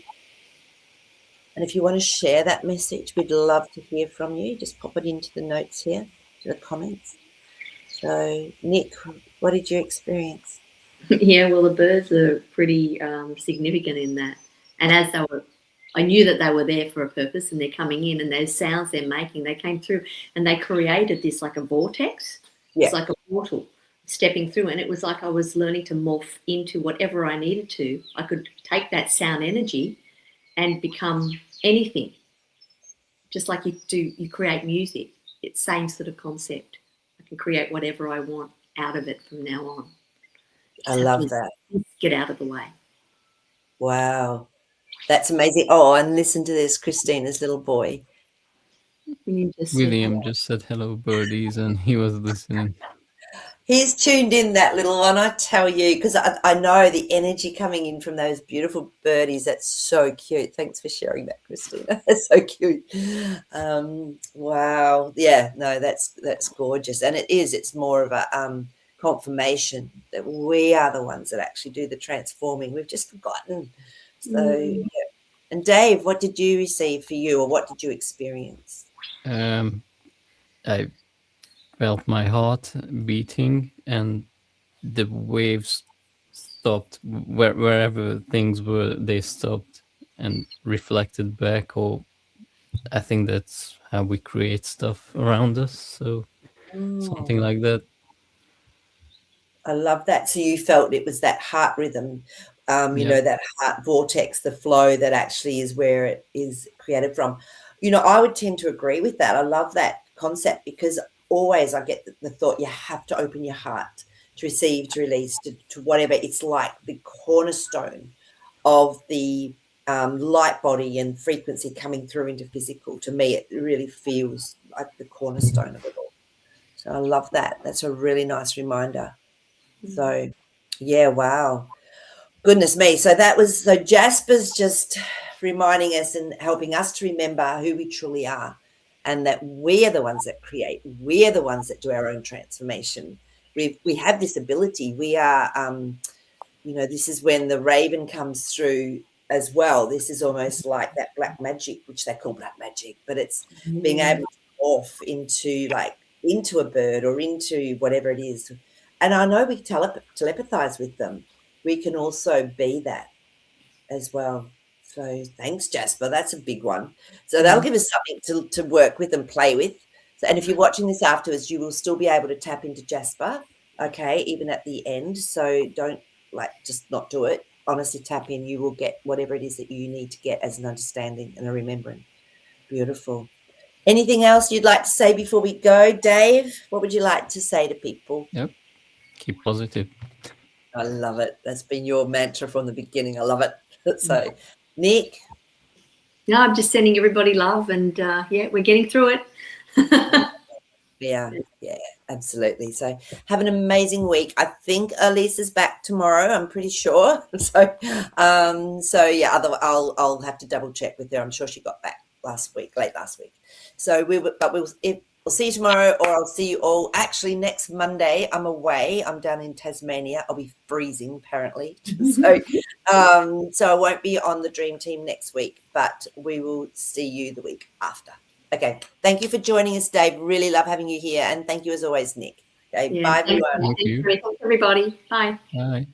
And if you want to share that message, we'd love to hear from you. Just pop it into the notes here, to the comments. So, Nick, what did you experience? Yeah, well, the birds are pretty significant in that. And as they were, I knew that they were there for a purpose, and they're coming in, and those sounds they're making, they came through, and they created this like a vortex. Yeah. It's like a portal stepping through, and it was like I was learning to morph into whatever I needed to. I could take that sound energy and become anything, just like you create music. It's same sort of concept. I can create whatever I want out of it from now on. I love that. Get out of the way. Wow. That's amazing. Oh, and listen to this, Christina's little boy. William just said hello, birdies, and he was listening. He's tuned in, that little one, I tell you, because I know the energy coming in from those beautiful birdies. That's so cute. Thanks for sharing that, Christina. That's so cute. Wow. Yeah, no, that's gorgeous. And it is. It's more of a confirmation that we are the ones that actually do the transforming. We've just forgotten. So, yeah. And Dave, what did you receive for you, or what did you experience? I felt my heart beating, and the waves stopped wherever things were. They stopped and reflected back. Or I think that's how we create stuff around us. So something like that. I love that. So you felt it was that heart rhythm, you Yep. know, that heart vortex, the flow that actually is where it is created from. You know, I would tend to agree with that. I love that concept because always I get the thought you have to open your heart to receive, to release, to whatever. It's like the cornerstone of the light body and frequency coming through into physical. To me, it really feels like the cornerstone of it all. So I love that. That's a really nice reminder. So, yeah, wow. Goodness me. So Jasper's just reminding us and helping us to remember who we truly are, and that we're the ones that create. We're the ones that do our own transformation. We have this ability. We are you know, this is when the raven comes through as well. This is almost like that black magic, which they call black magic, but it's being able to morph into a bird or into whatever it is. And I know we telepathize with them. We can also be that as well. So thanks, Jasper. That's a big one. So that'll give us something to work with and play with. So, and if you're watching this afterwards, you will still be able to tap into Jasper, okay, even at the end. So don't just not do it. Honestly, tap in. You will get whatever it is that you need to get as an understanding and a remembering. Beautiful. Anything else you'd like to say before we go, Dave? What would you like to say to people? Yep. Keep positive. I love it. That's been your mantra from the beginning. I love it. So, Nick? No, I'm just sending everybody love, and we're getting through it. Yeah, absolutely. So have an amazing week. I think Elisa's back tomorrow. I'm pretty sure. So yeah. I'll have to double check with her. I'm sure she got back late last week. So we'll see you tomorrow, or I'll see you all. Actually, next Monday I'm away. I'm down in Tasmania. I'll be freezing apparently. So I won't be on the Dream Team next week, but we will see you the week after. Okay, thank you for joining us, Dave. Really love having you here, and thank you as always, Nick. Okay, bye everyone. Thank you. Thanks everybody. Bye. Bye.